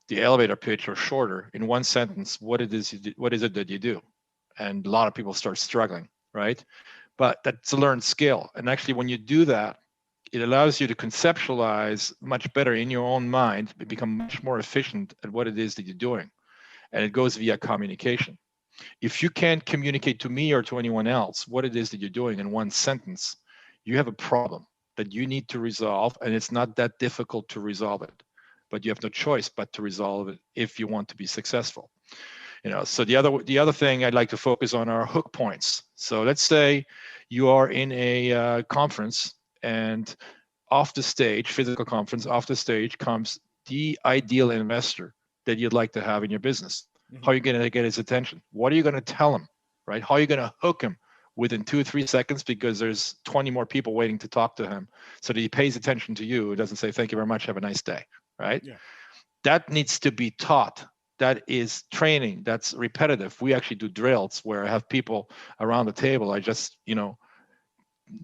the elevator pitch or shorter in one sentence, what is it that you do? And a lot of people start struggling, right? But that's a learned skill. And actually, when you do that, it allows you to conceptualize much better in your own mind, become much more efficient at what it is that you're doing. And it goes via communication. If you can't communicate to me or to anyone else what it is that you're doing in one sentence, you have a problem that you need to resolve. And it's not that difficult to resolve it, but you have no choice but to resolve it if you want to be successful. So the other thing I'd like to focus on are hook points. So let's say you are in a conference, and off the stage, physical conference, off the stage comes the ideal investor that you'd like to have in your business. How are you going to get his attention? What are you going to tell him, right? How are you going to hook him within 2 or 3 seconds, because there's 20 more people waiting to talk to him, so that he pays attention to you. It doesn't say, thank you very much, have a nice day, right? Yeah. That needs to be taught. That is training. That's repetitive. We actually do drills where I have people around the table. I just,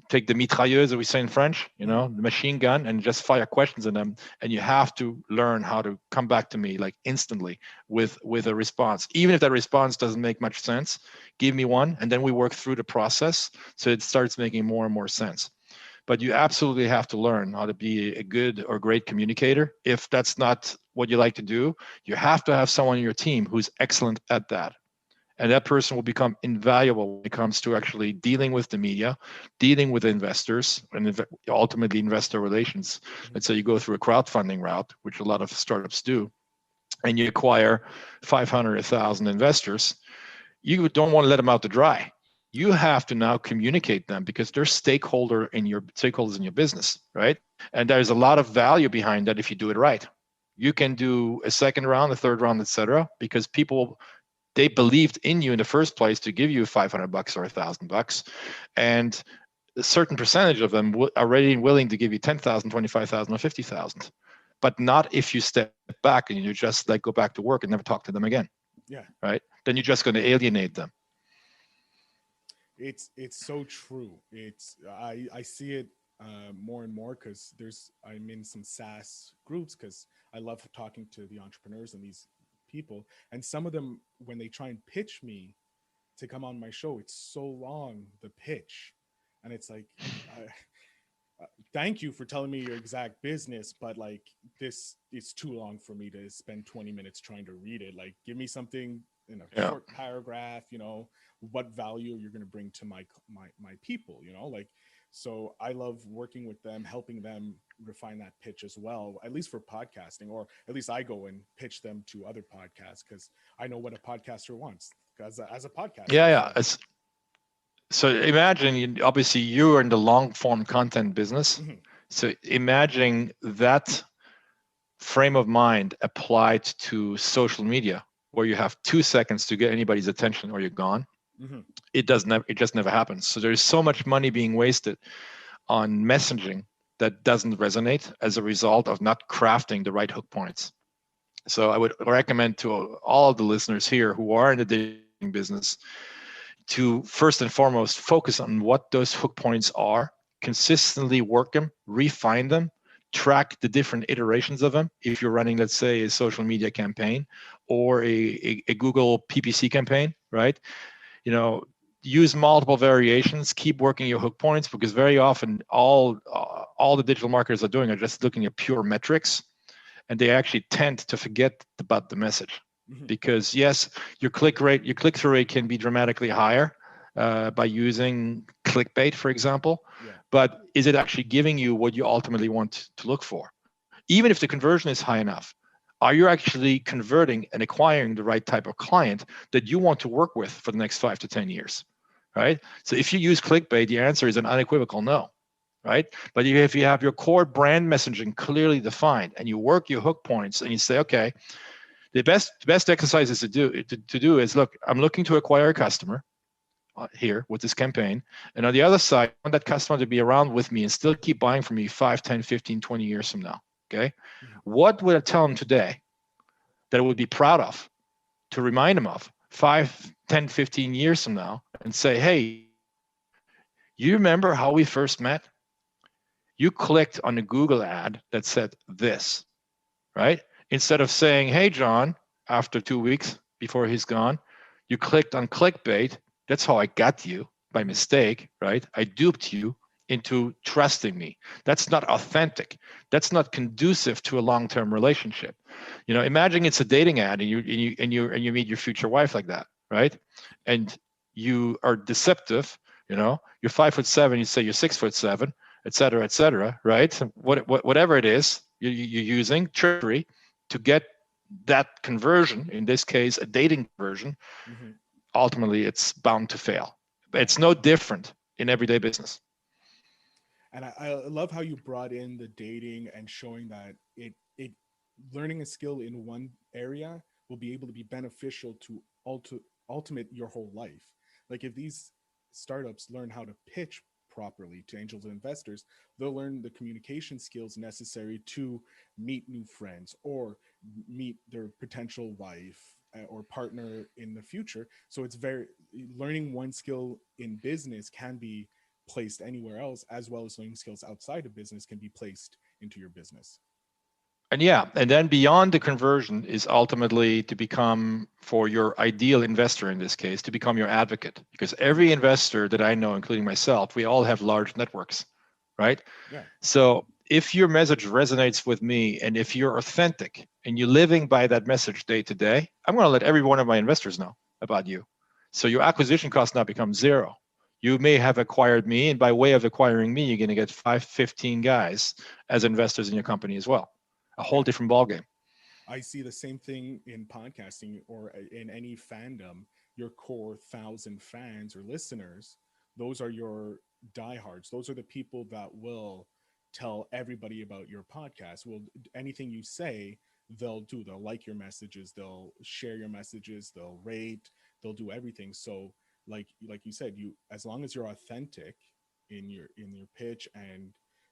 take the mitrailleuse, as we say in French, the machine gun, and just fire questions at them. And you have to learn how to come back to me like instantly with a response. Even if that response doesn't make much sense, give me one, and then we work through the process so it starts making more and more sense. But you absolutely have to learn how to be a good or great communicator. If that's not what you like to do, you have to have someone in your team who's excellent at that. And that person will become invaluable when it comes to actually dealing with the media, dealing with investors, and ultimately investor relations. Let's say you go through a crowdfunding route, which a lot of startups do, and you acquire 500, 1,000 investors. You don't want to let them out to dry. You have to now communicate them, because they're stakeholders in your business, right? And there's a lot of value behind that if you do it right. You can do a second round, a third round, etc., because people, they believed in you in the first place to give you $500 or $1,000, and a certain percentage of them are ready and willing to give you 10,000, 25,000, or 50,000. But not if you step back and you just go back to work and never talk to them again. Yeah. Right? Then you're just going to alienate them. It's so true. I see it more and more, because I'm in some SaaS groups, because I love talking to the entrepreneurs and these people, and some of them, when they try and pitch me to come on my show, it's so long, the pitch, and it's like, thank you for telling me your exact business, but this is too long for me to spend 20 minutes trying to read it. Give me something in a short paragraph, what value you're going to bring to my people, so I love working with them, helping them refine that pitch as well, at least for podcasting, or at least I go and pitch them to other podcasts, because I know what a podcaster wants, because as a podcaster. Yeah. So imagine, obviously you're in the long form content business. Mm-hmm. So imagine that frame of mind applied to social media, where you have 2 seconds to get anybody's attention or you're gone. Mm-hmm. It just never happens. So there's so much money being wasted on messaging that doesn't resonate as a result of not crafting the right hook points. So I would recommend to all of the listeners here who are in the dating business to first and foremost focus on what those hook points are, consistently work them, refine them, track the different iterations of them. If you're running, let's say, a social media campaign or a Google PPC campaign, right? Use multiple variations, keep working your hook points, because very often all the digital marketers are doing are just looking at pure metrics, and they actually tend to forget about the message. Mm-hmm. Because yes, your click-through rate can be dramatically higher by using clickbait, for example. Yeah. But is it actually giving you what you ultimately want to look for? Even if the conversion is high enough, are you actually converting and acquiring the right type of client that you want to work with for the next 5 to 10 years? Right? So if you use clickbait, the answer is an unequivocal no. right? But if you have your core brand messaging clearly defined and you work your hook points and you say, okay, the best exercises to do is, look, I'm looking to acquire a customer here with this campaign. And on the other side, I want that customer to be around with me and still keep buying from me 5, 10, 15, 20 years from now. Okay. What would I tell them today that I would be proud of to remind them of 5, 10, 15 years from now and say, hey, you remember how we first met? You clicked on a Google ad that said this, right? Instead of saying, hey, John, after 2 weeks before he's gone, you clicked on clickbait. That's how I got you by mistake, right? I duped you into trusting me. That's not authentic. That's not conducive to a long-term relationship. Imagine it's a dating ad and you meet your future wife like that, right? And you are deceptive. You're 5'7", you say you're 6'7", et cetera, right? Whatever it is you're using, trickery, to get that conversion, in this case, a dating conversion, ultimately it's bound to fail. It's no different in everyday business. And I love how you brought in the dating and showing that it learning a skill in one area will be able to be beneficial to ultimate your whole life. Like if these startups learn how to pitch properly to angels and investors, they'll learn the communication skills necessary to meet new friends or meet their potential wife or partner in the future. So it's learning one skill in business can be placed anywhere else, as well as learning skills outside of business can be placed into your business. And then beyond the conversion is ultimately to become, for your ideal investor in this case, to become your advocate. Because every investor that I know, including myself, we all have large networks, right? Yeah. So if your message resonates with me and if you're authentic and you're living by that message day to day, I'm going to let every one of my investors know about you. So your acquisition cost now becomes zero. You may have acquired me, and by way of acquiring me, you're going to get 5, 15 guys as investors in your company as well. A whole different ballgame. I see the same thing in podcasting or in any fandom. Your core 1,000 fans or listeners, those are your diehards. Those are the people that will tell everybody about your podcast. Well, anything you say, they'll do. They'll like your messages. They'll share your messages. They'll rate. They'll do everything. So, like you said, as long as you're authentic in your pitch and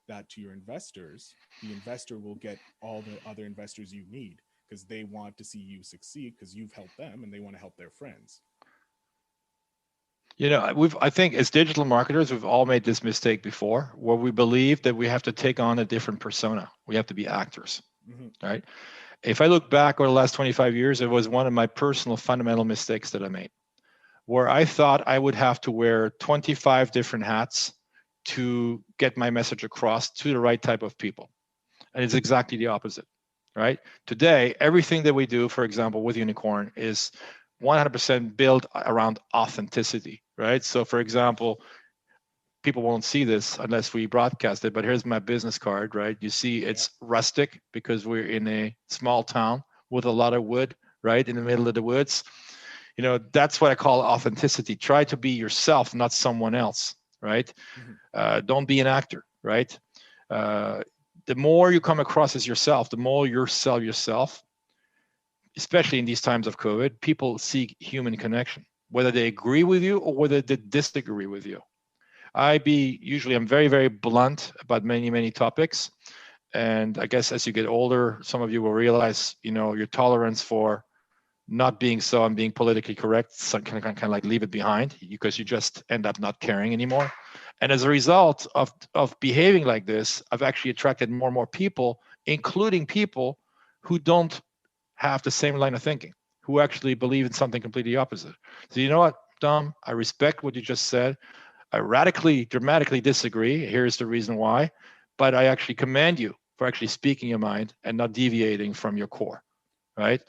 that to your investors, the investor will get all the other investors you need because they want to see you succeed because you've helped them and they want to help their friends. I think as digital marketers, we've all made this mistake before, where we believe that we have to take on a different persona. We have to be actors, right? If I look back over the last 25 years, it was one of my personal fundamental mistakes that I made, where I thought I would have to wear 25 different hats to get my message across to the right type of people. And it's exactly the opposite, right? Today, everything that we do, for example, with Unicorn is 100% built around authenticity, right? So for example, people won't see this unless we broadcast it, but here's my business card, right? You see it's rustic because we're in a small town with a lot of wood, right? In the middle of the woods. That's what I call authenticity. Try to be yourself, not someone else, right? Don't be an actor, right? The more you come across as yourself, the more you sell yourself, especially in these times of COVID. People seek human connection, whether they agree with you or whether they disagree with you. I'm very, very blunt about many, many topics. And I guess as you get older, some of you will realize, your tolerance for not being so and being politically correct, so kind of like leave it behind because you just end up not caring anymore. And as a result of behaving like this, I've actually attracted more and more people, including people who don't have the same line of thinking, who actually believe in something completely opposite. So you know what, Dom, I respect what you just said. I radically, dramatically disagree. Here's the reason why. But I actually commend you for actually speaking your mind and not deviating from your core, right?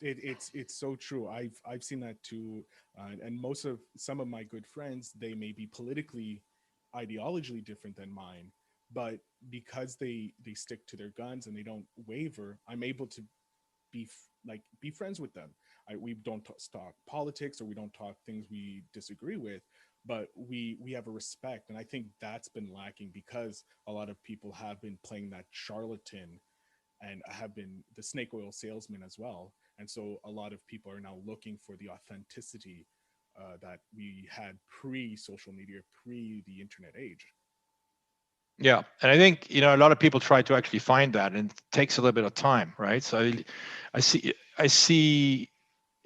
It's so true. I've seen that too, and some of my good friends, they may be politically, ideologically different than mine, but because they stick to their guns and they don't waver, I'm able to be friends with them. We don't talk politics or we don't talk things we disagree with, but we have a respect, and I think that's been lacking because a lot of people have been playing that charlatan and have been the snake oil salesman as well. And so a lot of people are now looking for the authenticity that we had pre-social media, pre the internet age. Yeah, and I think a lot of people try to actually find that, and it takes a little bit of time, right? So I see,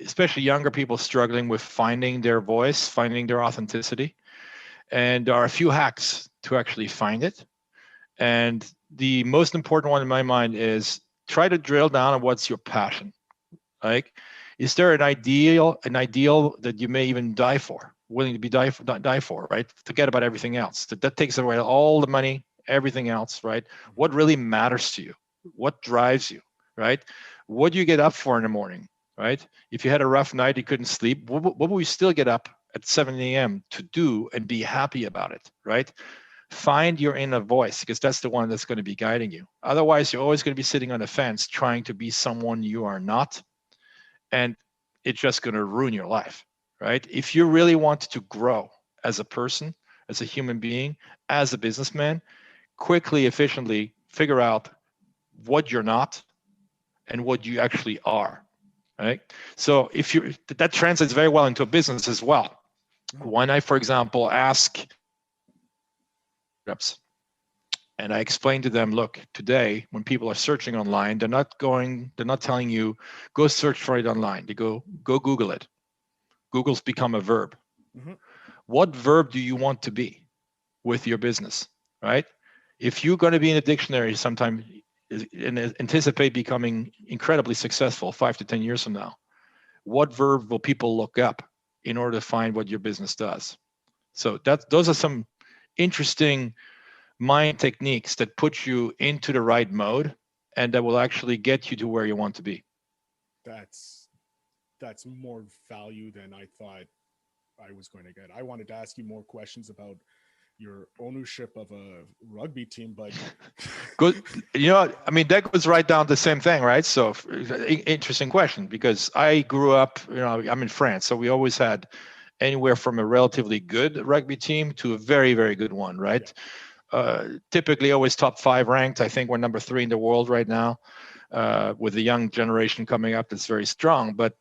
especially younger people struggling with finding their voice, finding their authenticity, and there are a few hacks to actually find it. And the most important one in my mind is try to drill down on what's your passion. Like, is there an ideal that you may even die for, willing to die for, right? Forget about everything else. That takes away all the money, everything else, right? What really matters to you? What drives you, right? What do you get up for in the morning, right? If you had a rough night, you couldn't sleep, what will you still get up at 7 a.m. to do and be happy about it, right? Find your inner voice, because that's the one that's going to be guiding you. Otherwise, you're always going to be sitting on the fence trying to be someone you are not, and it's just going to ruin your life, right? If you really want to grow as a person, as a human being, as a businessman, quickly, efficiently figure out what you're not and what you actually are, right? So that translates very well into a business as well. When I, for example, ask reps, and I explain to them, look, today when people are searching online, they're not telling you, go search for it online. They go Google it. Google's become a verb. Mm-hmm. What verb do you want to be with your business, right? If you're going to be in a dictionary sometime and anticipate becoming incredibly successful 5 to 10 years from now, what verb will people look up in order to find what your business does? So those are some interesting mind techniques that put you into the right mode and that will actually get you to where you want to be. That's more value than I thought I was going to get. I wanted to ask you more questions about your ownership of a rugby team, but good. I mean, that goes right down to the same thing, right? So interesting question, because I grew up, I'm in France, so we always had anywhere from a relatively good rugby team to a very, very good one, right? Yeah. Typically always top 5 ranked. I think we're number 3 in the world right now, with the young generation coming up that's very strong. But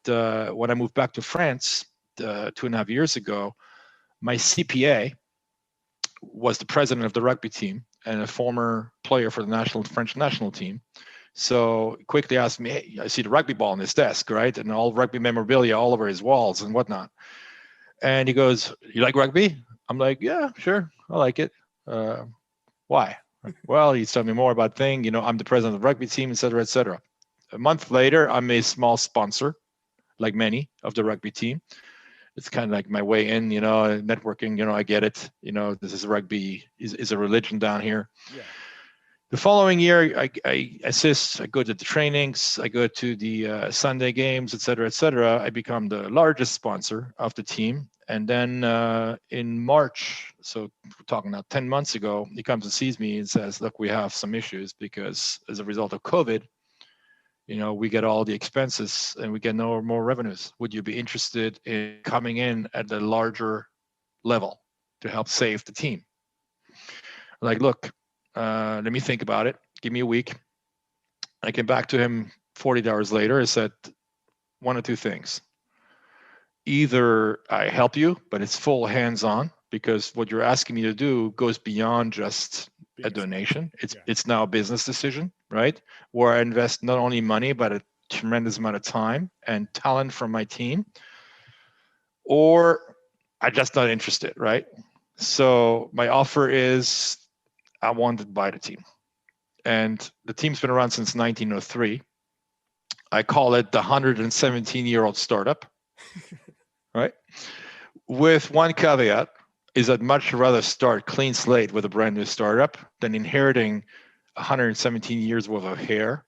when I moved back to France 2.5 years ago, my CPA was the president of the rugby team and a former player for the French national team. So quickly asked me, hey, I see the rugby ball on his desk, right? And all rugby memorabilia all over his walls and whatnot. And he goes, you like rugby? I'm like, yeah, sure. I like it. Why? Well, he's telling me more about things. I'm the president of the rugby team, et cetera, et cetera. A month later, I'm a small sponsor, like many, of the rugby team. It's kind of like my way in, networking, I get it. This is rugby is a religion down here. Yeah. The following year, I assist, I go to the trainings, I go to the Sunday games, et cetera, et cetera. I become the largest sponsor of the team. And then in March, so we're talking now 10 months ago, he comes and sees me and says, look, we have some issues because as a result of COVID, we get all the expenses and we get no more revenues. Would you be interested in coming in at the larger level to help save the team? Like, look, let me think about it. Give me a week. I came back to him 48 hours later. I said, one or two things. Either I help you, but it's full hands-on, because what you're asking me to do goes beyond just a donation. It's now a business decision, right? Where I invest not only money, but a tremendous amount of time and talent from my team. Or I'm just not interested, right? So my offer is I want to buy the team. And the team's been around since 1903. I call it the 117-year-old startup. Right? With one caveat, is I'd much rather start clean slate with a brand new startup than inheriting 117 years worth of hair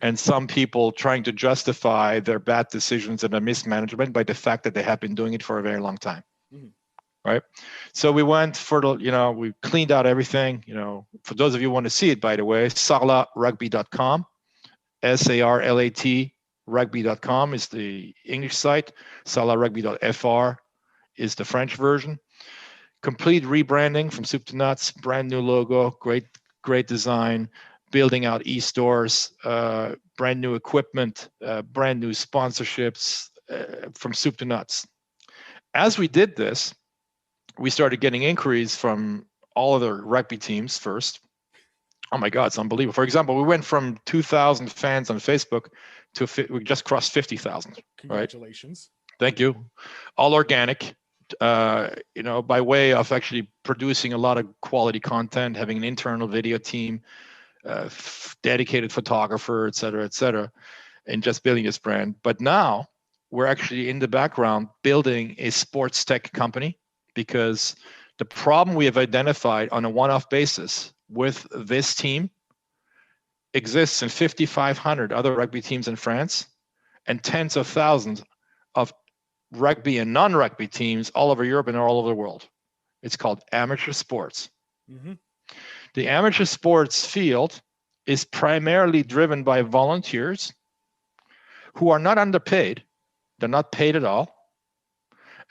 and some people trying to justify their bad decisions and their mismanagement by the fact that they have been doing it for a very long time. Mm-hmm. Right? So we went for we cleaned out everything. For those of you who want to see it, by the way, sarlatrugby.com, SARLAT rugby.com is the English site. Sarlatrugby.fr is the French version. complete rebranding from soup to nuts, brand new logo, great design, building out e-stores, brand new equipment, brand new sponsorships, from soup to nuts. As we did this, we started getting inquiries from all of the rugby teams first. Oh my God, it's unbelievable. For example, we went from 2,000 fans on Facebook to we just crossed 50,000. Congratulations. Right? Thank you. All organic, by way of actually producing a lot of quality content, having an internal video team, dedicated photographer, et cetera, and just building this brand. But now we're actually in the background building a sports tech company, because the problem we have identified on a one-off basis with this team exists in 5,500 other rugby teams in France and tens of thousands of rugby and non-rugby teams all over Europe and all over the world. It's called amateur sports. Mm-hmm. The amateur sports field is primarily driven by volunteers who are not underpaid. They're not paid at all.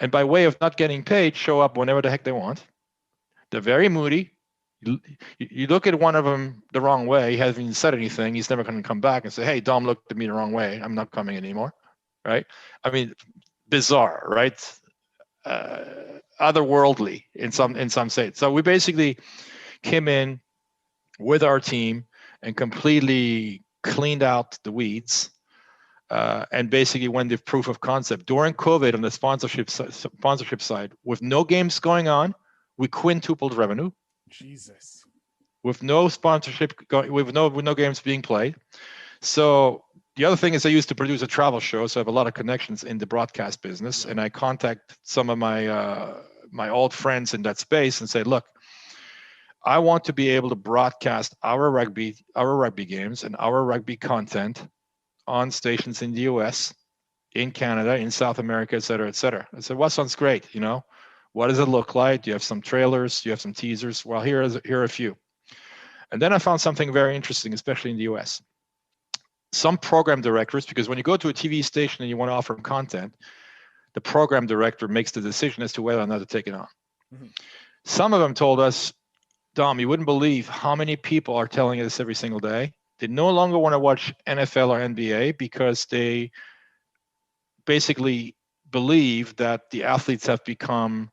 And by way of not getting paid, show up whenever the heck they want. They're very moody. You look at one of them the wrong way, he hasn't even said anything, he's never going to come back and say, hey, Dom looked at me the wrong way, I'm not coming anymore, right? I mean, bizarre, right? Otherworldly in some states. So we basically came in with our team and completely cleaned out the weeds, and basically went the proof of concept. During COVID on the sponsorship side, with no games going on, we quintupled revenue. Jesus. With no sponsorship, with no games being played. So the other thing is I used to produce a travel show, so I have a lot of connections in the broadcast business, and I contact some of my old friends in that space and say, look, I want to be able to broadcast our rugby games and our rugby content on stations in the US, in Canada, in South America, et cetera, et cetera. I said, well, sounds great, What does it look like? Do you have some trailers? Do you have some teasers? Well, here are a few. And then I found something very interesting, especially in the US. Some program directors, because when you go to a TV station and you want to offer content, the program director makes the decision as to whether or not to take it on. Mm-hmm. Some of them told us, Dom, you wouldn't believe how many people are telling us every single day. They no longer want to watch NFL or NBA because they basically believe that the athletes have become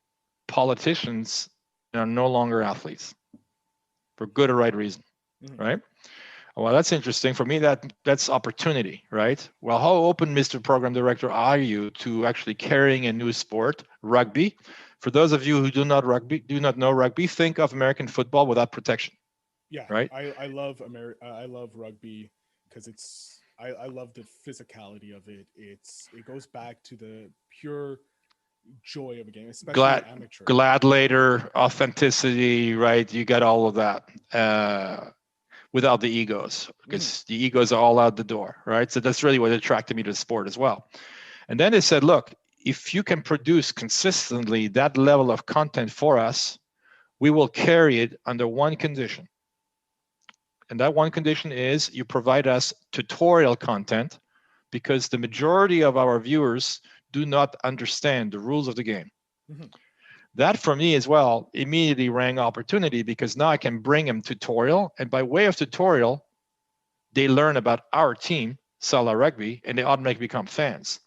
politicians and are no longer athletes for good or right reason, mm-hmm. right? Well, that's interesting. For me, that's opportunity, right? Well, how open, Mr. Program Director, are you to actually carrying a new sport, rugby? For those of you who do not know rugby, think of American football without protection. Yeah, right. I love I love rugby because I love the physicality of it. It goes back to the pure joy of a game, especially amateur. Gladiator, authenticity, right? You get all of that without the egos, because the egos are all out the door, right? So that's really what attracted me to the sport as well. And then they said, look, if you can produce consistently that level of content for us, we will carry it under one condition. And that one condition is you provide us tutorial content, because the majority of our viewers do not understand the rules of the game. Mm-hmm. That for me as well immediately rang opportunity, because now I can bring them tutorial, and by way of tutorial, they learn about our team, Salah Rugby, and they automatically become fans.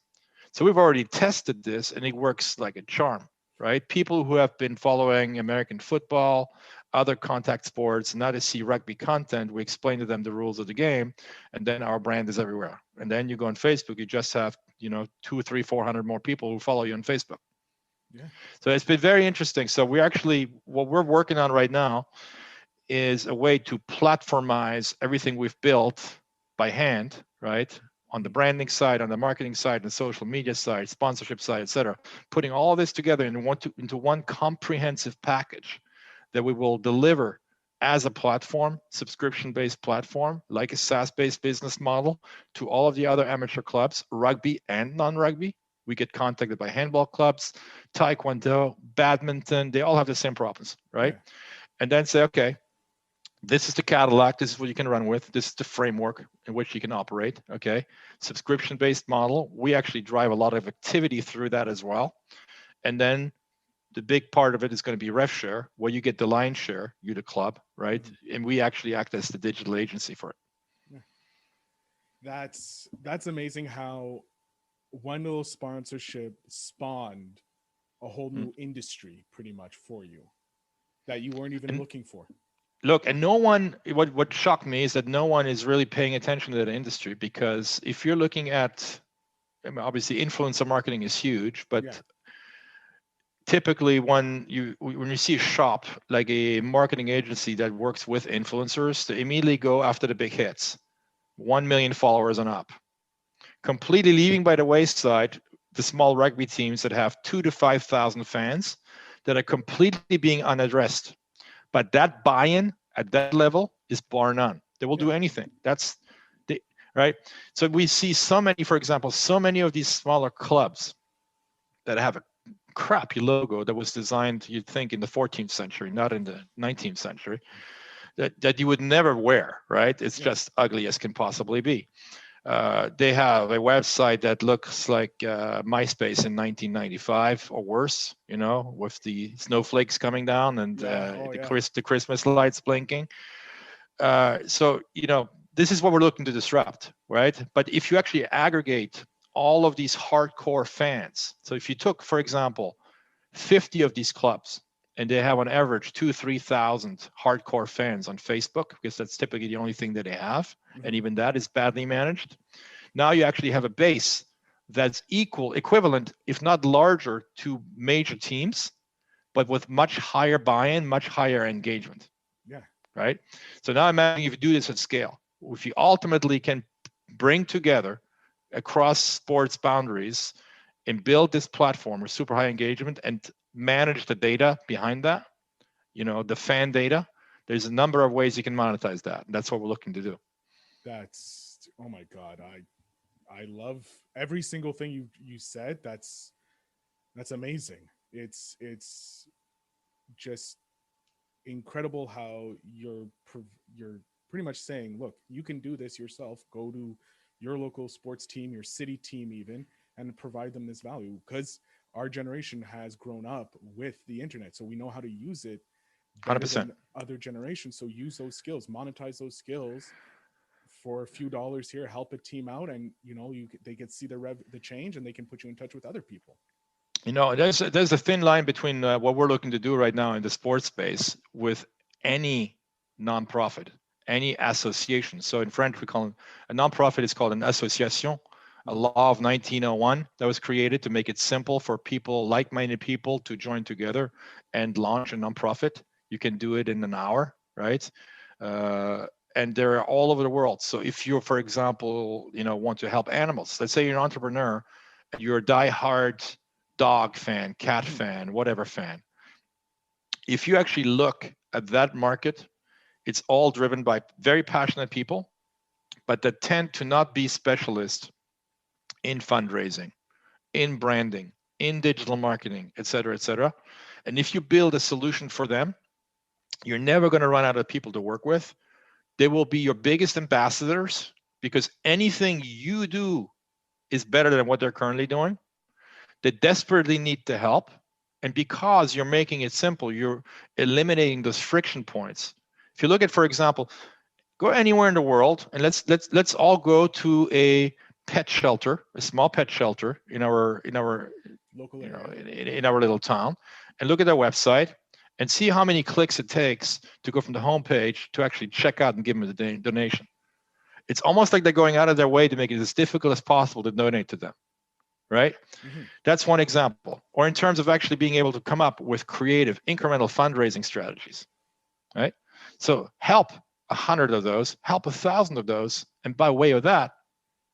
So we've already tested this, and it works like a charm, right? People who have been following American football, other contact sports, now they see rugby content, we explain to them the rules of the game, and then our brand is everywhere. And then you go on Facebook, you just have 200, 300, 400 more people who follow you on Facebook. Yeah. So it's been very interesting. So what we're working on right now is a way to platformize everything we've built by hand, right? On the branding side, on the marketing side, the social media side, sponsorship side, et cetera, putting all this together into one comprehensive package that we will deliver as a platform, subscription-based platform, like a SaaS-based business model, to all of the other amateur clubs, rugby and non-rugby. We get contacted by handball clubs, taekwondo, badminton. They all have the same problems, right? Yeah. And then say, okay, this is the Cadillac. This is what you can run with. This is the framework in which you can operate, okay? Subscription-based model. We actually drive a lot of activity through that as well. And then The big part of it is going to be rev share, where you get the lion's share, you the club, right? Mm-hmm. And we actually act as the digital agency for it. That's amazing how one little sponsorship spawned a whole new industry pretty much for you that you weren't even looking for. Look, and no one, what shocked me is that no one is really paying attention to that industry, because if you're looking at, I mean, obviously influencer marketing is huge, but typically when you see a shop like a marketing agency that works with influencers, they immediately go after the big hits, 1 million followers and up, completely leaving by the wayside the small rugby teams that have 2,000 to 5,000 fans that are completely being unaddressed. But that buy-in at that level is bar none. They will do anything. That's right. So we see so many, for example, so many of these smaller clubs that have a crappy logo that was designed, you'd think, in the 14th century, not in the 19th century, that you would never wear, right? It's just ugly as can possibly be. They have a website that looks like MySpace in 1995 or worse, you know, with the snowflakes coming down and the Christmas lights blinking. So, you know, this is what we're looking to disrupt, right? But if you actually aggregate all of these hardcore fans, so if you took, for example, 50 of these clubs, and they have on average 2,000-3,000 hardcore fans on Facebook, because that's typically the only thing that they have, and even that is badly managed. Now you actually have a base that's equivalent, if not larger, to major teams, but with much higher buy-in, much higher engagement. Yeah. Right. So now imagine if you do this at scale, if you ultimately can bring together across sports boundaries and build this platform with super high engagement and manage the data behind that, you know, the fan data, there's a number of ways you can monetize that. That's what we're looking to do. That's, oh my God. I love every single thing you said. That's amazing. It's just incredible how you're pretty much saying, look, you can do this yourself. Go to your local sports team, your city team even, and provide them this value, because our generation has grown up with the internet, so we know how to use it better 100%. than other generations. So use those skills, monetize those skills for a few dollars here, help a team out, and you know, they can see the change, and they can put you in touch with other people. You know, there's a thin line between what we're looking to do right now in the sports space with any nonprofit, any association. So in French, we call it a nonprofit is called an association, a law of 1901 that was created to make it simple for people, like-minded people, to join together and launch a nonprofit. You can do it in an hour, right? And they're all over the world. So if you're, for example, you know, want to help animals, let's say you're an entrepreneur, and you're a diehard dog fan, cat fan, whatever fan. If you actually look at that market, it's all driven by very passionate people, but that tend to not be specialists in fundraising, in branding, in digital marketing, et cetera, et cetera. And if you build a solution for them, you're never going to run out of people to work with. They will be your biggest ambassadors, because anything you do is better than what they're currently doing. They desperately need the help. And because you're making it simple, you're eliminating those friction points. If you look at, for example, go anywhere in the world, and let's all go to a pet shelter, a small pet shelter in our local area, in our little town, and look at their website and see how many clicks it takes to go from the homepage to actually check out and give them a donation. It's almost like they're going out of their way to make it as difficult as possible to donate to them. Right? Mm-hmm. That's one example. Or in terms of actually being able to come up with creative, incremental fundraising strategies, right? So help 100 of those, help 1,000 of those, and by way of that,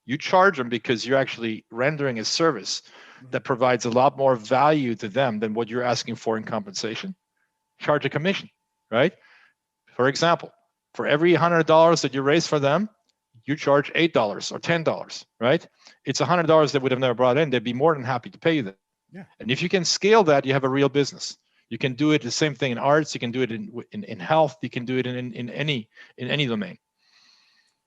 you charge them because you're actually rendering a service that provides a lot more value to them than what you're asking for in compensation. Charge a commission, right? For example, for every $100 that you raise for them, you charge $8 or $10, right? It's $100 that would have never brought in. They'd be more than happy to pay you that. Yeah. And if you can scale that, you have a real business. You can do it the same thing in arts. You can do it in health. You can do it in any domain.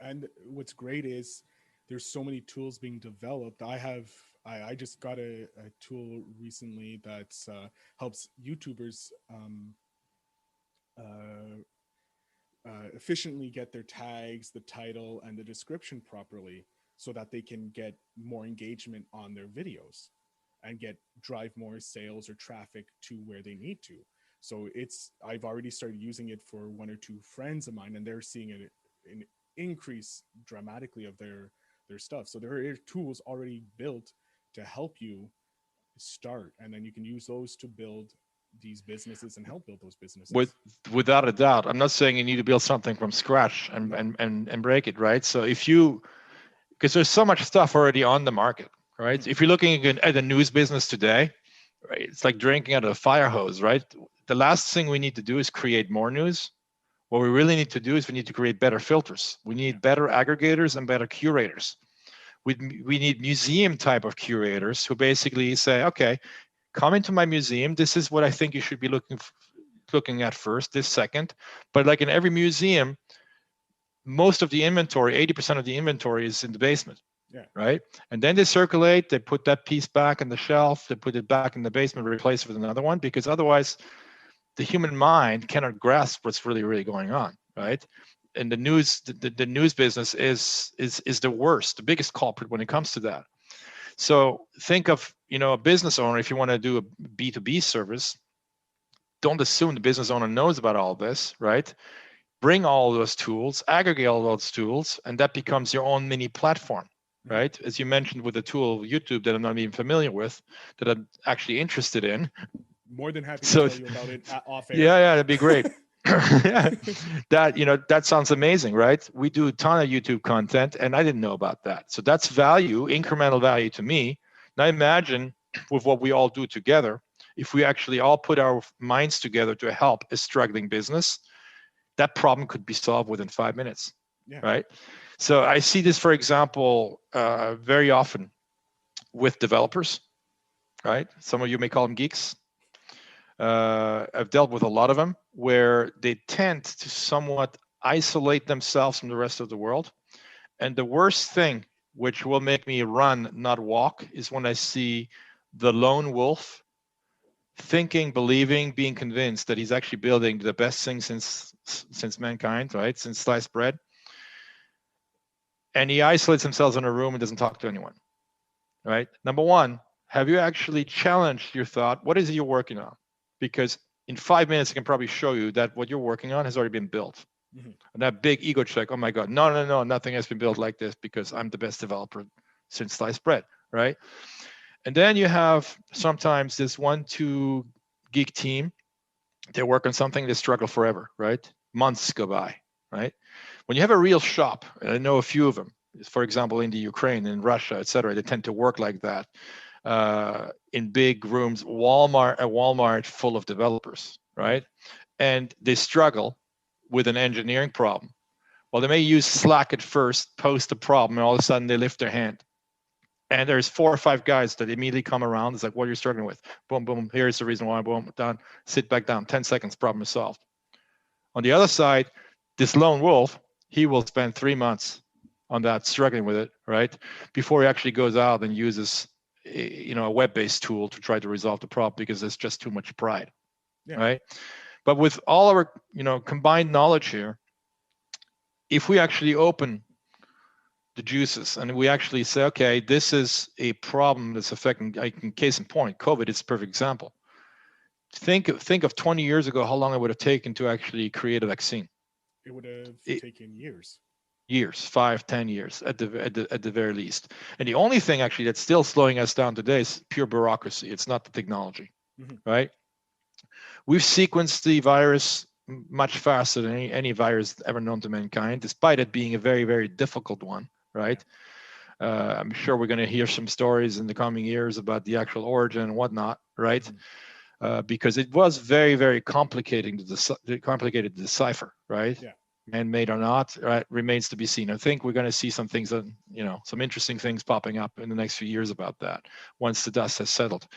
And what's great is there's so many tools being developed. I have I just got a tool recently that helps YouTubers uh, efficiently get their tags, the title, and the description properly so that they can get more engagement on their videos and get drive more sales or traffic to where they need to. So I've already started using it for one or two friends of mine, and they're seeing an increase dramatically of their stuff. So there are tools already built to help you start, and then you can use those to build these businesses and help build those businesses. Without a doubt, I'm not saying you need to build something from scratch and break it, right? So because there's so much stuff already on the market, right? Mm-hmm. If you're looking at the news business today, right, it's like drinking out of a fire hose, right? The last thing we need to do is create more news. What we really need to do is we need to create better filters. We need better aggregators and better curators. We need museum type of curators who basically say, okay, come into my museum. This is what I think you should be looking at first, this second. But like in every museum, most of the inventory, 80% of the inventory is in the basement. Yeah. Right. And then they circulate, they put that piece back on the shelf, they put it back in the basement, replace it with another one, because otherwise the human mind cannot grasp what's really, really going on. Right. And the news, the news business is the worst, the biggest culprit when it comes to that. So think of, a business owner, if you want to do a B2B service, don't assume the business owner knows about all this, right? Bring all those tools, aggregate all those tools, and that becomes your own mini platform, right? As you mentioned with the tool of YouTube that I'm not even familiar with, that I'm actually interested in. More than happy to tell you about it off air. Yeah, that'd be great. That sounds amazing, right? We do a ton of YouTube content, and I didn't know about that. So that's value, incremental value to me. Now imagine with what we all do together, if we actually all put our minds together to help a struggling business, that problem could be solved within 5 minutes, right? So I see this, for example, very often with developers, right? Some of you may call them geeks. I've dealt with a lot of them where they tend to somewhat isolate themselves from the rest of the world. And the worst thing, which will make me run, not walk, is when I see the lone wolf thinking, believing, being convinced that he's actually building the best thing since mankind, right? Since sliced bread. And he isolates himself in a room and doesn't talk to anyone, right? Number one, have you actually challenged your thought? What is it you're working on? Because in 5 minutes, I can probably show you that what you're working on has already been built. Mm-hmm. And that big ego check, oh my God, no, nothing has been built like this because I'm the best developer since sliced bread, right? And then you have sometimes this 1-2 geek team, they work on something, they struggle forever, right? Months go by, right? When you have a real shop, and I know a few of them, for example, in the Ukraine, in Russia, et cetera, they tend to work like that. In big rooms, a Walmart full of developers, right? And they struggle with an engineering problem. Well, they may use Slack at first, post a problem, and all of a sudden they lift their hand. And there's 4 or 5 guys that immediately come around. It's like, what are you struggling with? Boom, boom. Here's the reason why. Boom, done. Sit back down. 10 seconds, problem is solved. On the other side, this lone wolf, he will spend 3 months on that, struggling with it, right? Before he actually goes out and uses, a web-based tool to try to resolve the problem because there's just too much pride, right? But with all our, combined knowledge here, if we actually open the juices and we actually say, okay, this is a problem that's affecting, case in point, COVID is a perfect example. Think of 20 years ago, how long it would have taken to actually create a vaccine. It would have taken years. 5-10 years at the very least. And the only thing actually that's still slowing us down today is pure bureaucracy. It's not the technology, right? We've sequenced the virus much faster than any virus ever known to mankind, despite it being a very, very difficult one, right? I'm sure we're going to hear some stories in the coming years about the actual origin and whatnot, right? Because it was very, very complicated to decipher, right? Yeah. Man-made or not, right, remains to be seen. I think we're going to see some things that, some interesting things popping up in the next few years about that once the dust has settled.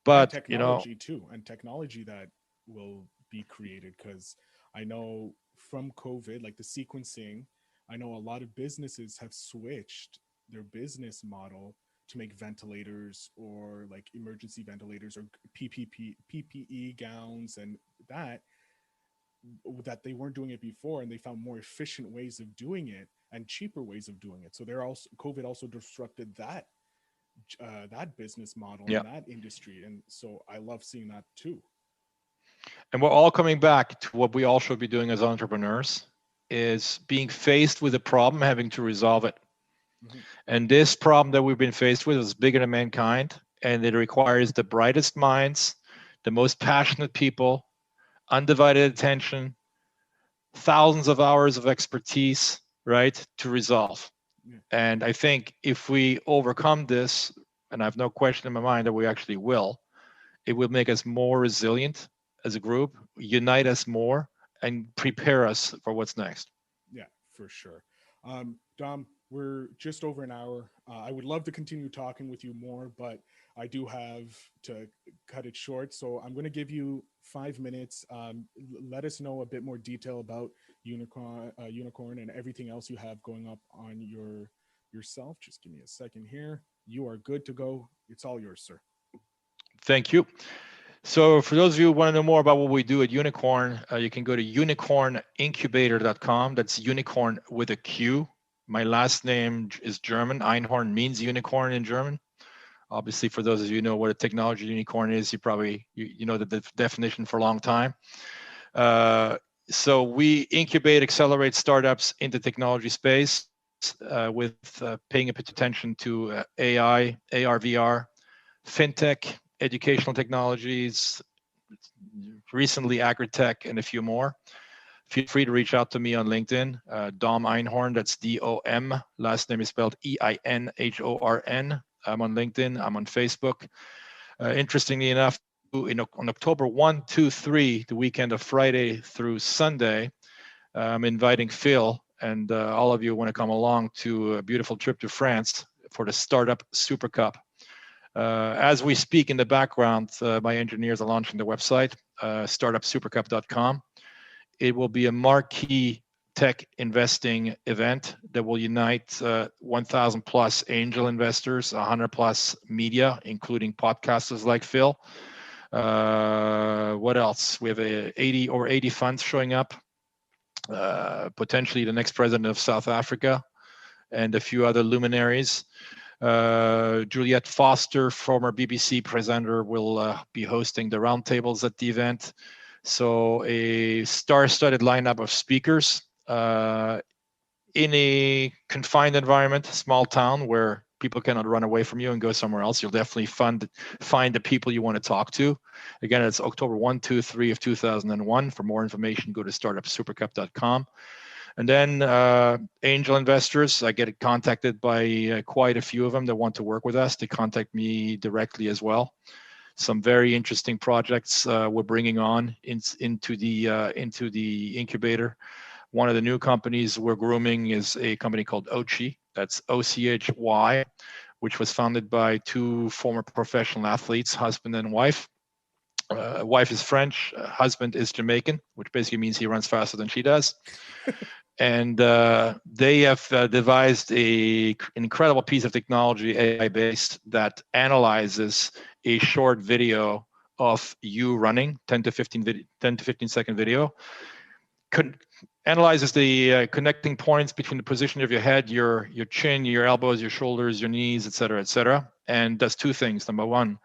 But and technology too, and technology that will be created, because I know from COVID, like the sequencing, I know a lot of businesses have switched their business model to make ventilators or like emergency ventilators or PPE gowns and that they weren't doing it before, and they found more efficient ways of doing it and cheaper ways of doing it. So they're also COVID also disrupted that business model Yeah. and that industry, and so I love seeing that too. And we're all coming back to what we all should be doing as entrepreneurs, is being faced with a problem, having to resolve it. Mm-hmm. And this problem that we've been faced with is bigger than mankind, and it requires the brightest minds, the most passionate people, undivided attention, thousands of hours of expertise, right, to resolve. Yeah. And I think if we overcome this, and I have no question in my mind that we actually will, it will make us more resilient as a group, unite us more, and prepare us for what's next. Yeah, for sure. Dom, we're just over an hour. I would love to continue talking with you more, but I do have to cut it short. So I'm going to give you 5 minutes. Let us know a bit more detail about Unicorn and everything else you have going up on yourself. Just give me a second here. You are good to go. It's all yours, sir. Thank you. So for those of you who want to know more about what we do at Unicorn, you can go to unicornincubator.com. That's unicorn with a Q. My last name is German. Einhorn means unicorn in German. Obviously, for those of you who know what a technology unicorn is, you probably you know the definition for a long time. So we incubate, accelerate startups into technology space with paying a bit attention to AI, AR, VR, fintech, educational technologies, recently agri-tech, and a few more. Feel free to reach out to me on LinkedIn, Dom Einhorn, that's D-O-M. Last name is spelled E-I-N-H-O-R-N. I'm on LinkedIn, I'm on Facebook. Interestingly enough, on October 1, 2, 3, the weekend of Friday through Sunday, I'm inviting Phil and all of you want to come along to a beautiful trip to France for the Startup Super Cup. As we speak in the background, my engineers are launching the website, startupsupercup.com. It will be a marquee tech investing event that will unite 1,000 plus angel investors, 100 plus media, including podcasters like Phil. What else? We have 80 funds showing up, potentially the next president of South Africa, and a few other luminaries. Juliet Foster, former BBC presenter, will be hosting the roundtables at the event. So a star-studded lineup of speakers in a confined environment, small town where people cannot run away from you and go somewhere else. You'll definitely find the people you want to talk to. Again, it's October 1, 2, 3 of 2001. For more information, go to startupsupercup.com. And then angel investors, I get contacted by quite a few of them that want to work with us. They contact me directly as well. Some very interesting projects we're bringing on into the incubator. One of the new companies we're grooming is a company called Ochy. That's O-C-H-Y, which was founded by two former professional athletes, husband and wife. Wife is French, husband is Jamaican, which basically means he runs faster than she does. And they have devised an incredible piece of technology, AI-based, that analyzes a short video of you running, 10 to 15 second video, analyzes the connecting points between the position of your head, your chin, your elbows, your shoulders, your knees, et cetera, and does two things. Number one,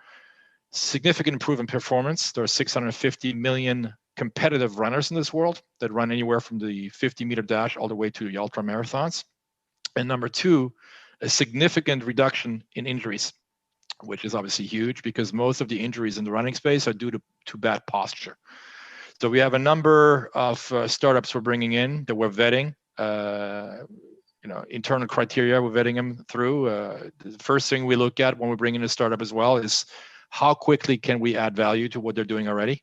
significant improvement in performance. There are 650 million competitive runners in this world that run anywhere from the 50-meter dash all the way to the ultra marathons. And number two, a significant reduction in injuries, which is obviously huge because most of the injuries in the running space are due to bad posture. So we have a number of startups we're bringing in that we're vetting. Internal criteria, we're vetting them through. The first thing we look at when we bring in a startup as well is how quickly can we add value to what they're doing already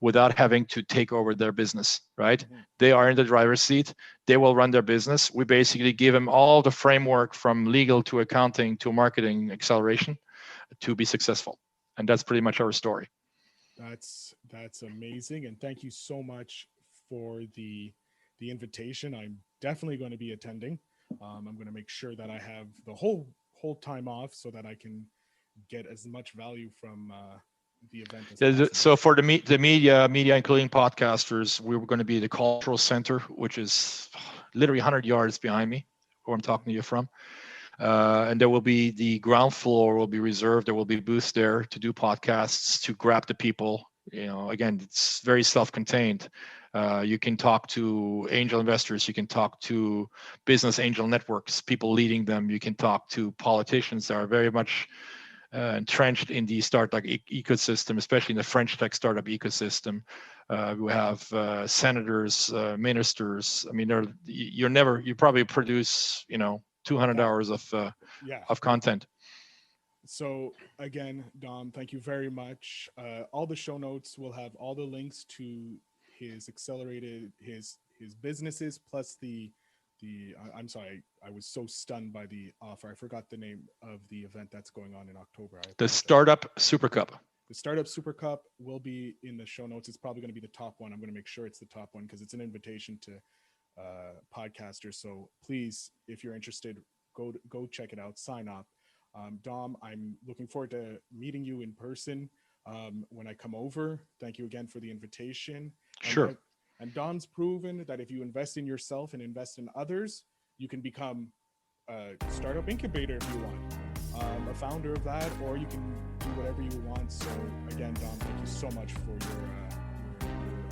without having to take over their business, right? Mm-hmm. They are in the driver's seat. They will run their business. We basically give them all the framework from legal to accounting to marketing acceleration to be successful. And that's pretty much our story. That's amazing. And thank you so much for the invitation. I'm definitely going to be attending. I'm going to make sure that I have the whole hold time off so that I can get as much value from the event as Yeah, possible. so for the media, including podcasters, we were going to be the cultural center, which is literally 100 yards behind me, where I'm talking to you from. And there will be the ground floor will be reserved. There will be booths there to do podcasts, to grab the people. Again, it's very self-contained. You can talk to angel investors. You can talk to business angel networks, people leading them. You can talk to politicians that are very much entrenched in the startup ecosystem, especially in the French tech startup ecosystem. We have senators, ministers. I mean, you probably produce, 200 hours of content. So again, Dom, thank you very much. All the show notes will have all the links to his accelerated, his businesses, plus I'm sorry, I was so stunned by the offer. I forgot the name of the event that's going on in October. The Startup Super Cup. The Startup Super Cup will be in the show notes. It's probably going to be the top one. I'm going to make sure it's the top one because it's an invitation to podcasters. So please, if you're interested, go check it out, sign up. Dom, I'm looking forward to meeting you in person when I come over. Thank you again for the invitation. Sure. And Dom's proven that if you invest in yourself and invest in others, you can become a startup incubator if you want, a founder of that, or you can do whatever you want. So again, Dom, thank you so much for your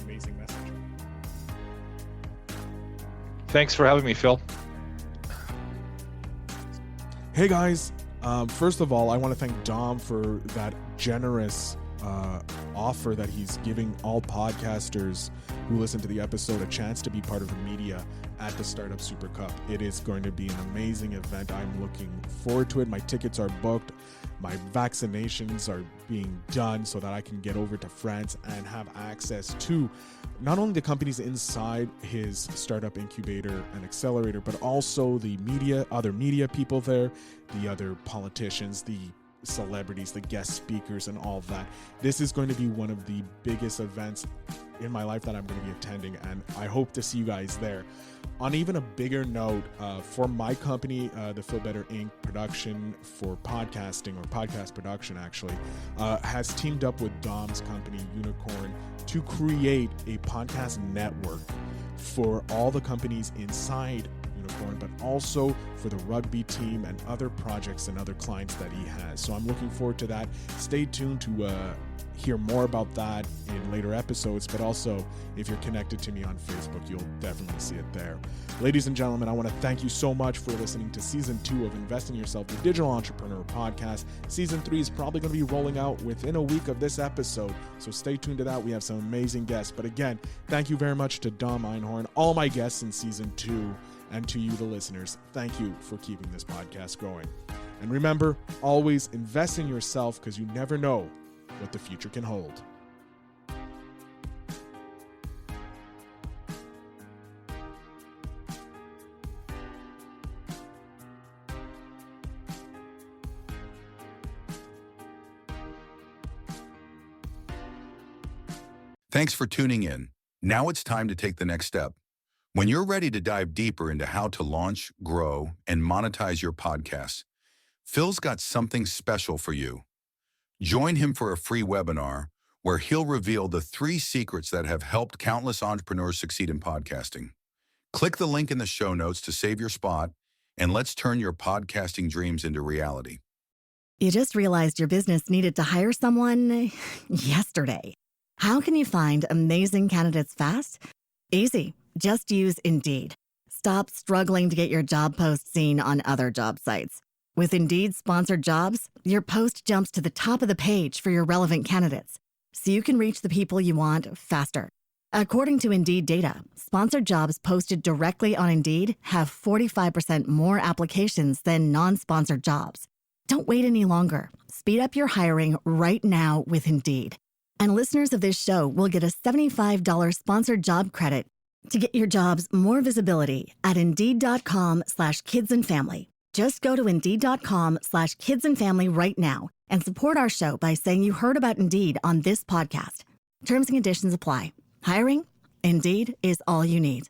amazing message. Thanks for having me, Phil. Hey guys, first of all, I want to thank Dom for that generous offer that he's giving all podcasters who listen to the episode a chance to be part of the media at the Startup Super Cup. It is going to be an amazing event. I'm looking forward to it. My tickets are booked. My vaccinations are being done so that I can get over to France and have access to not only the companies inside his startup incubator and accelerator, but also the media, other media people there, the other politicians, the celebrities, the guest speakers, and all of that. This is going to be one of the biggest events in my life that I'm going to be attending, and I hope to see you guys there. On even a bigger note, for my company, the Feel Better Inc. production for podcasting, or podcast production actually, has teamed up with Dom's company, Unicorn, to create a podcast network for all the companies inside Unicorn, but also for the rugby team and other projects and other clients that he has. So I'm looking forward to that. Stay tuned to hear more about that in later episodes, but also if you're connected to me on Facebook, you'll definitely see it there. Ladies and gentlemen, I want to thank you so much for listening to Season 2 of Invest in Yourself, the Digital Entrepreneur Podcast. Season 3 is probably going to be rolling out within a week of this episode, so stay tuned to that. We have some amazing guests. But again, thank you very much to Dom Einhorn, all my guests in Season 2, and to you, the listeners. Thank you for keeping this podcast going. And remember, always invest in yourself, because you never know what the future can hold. Thanks for tuning in. Now it's time to take the next step. When you're ready to dive deeper into how to launch, grow, and monetize your podcast, Phil's got something special for you. Join him for a free webinar where he'll reveal the 3 secrets that have helped countless entrepreneurs succeed in podcasting. Click the link in the show notes to save your spot, and let's turn your podcasting dreams into reality. You just realized your business needed to hire someone yesterday. How can you find amazing candidates fast? Easy. Just use Indeed. Stop struggling to get your job post seen on other job sites. With Indeed sponsored jobs, your post jumps to the top of the page for your relevant candidates, so you can reach the people you want faster. According to Indeed data, sponsored jobs posted directly on Indeed have 45% more applications than non-sponsored jobs. Don't wait any longer. Speed up your hiring right now with Indeed. And listeners of this show will get a $75 sponsored job credit to get your jobs more visibility at Indeed.com/kidsandfamily. Just go to Indeed.com/kidsandfamily right now and support our show by saying you heard about Indeed on this podcast. Terms and conditions apply. Hiring? Indeed is all you need.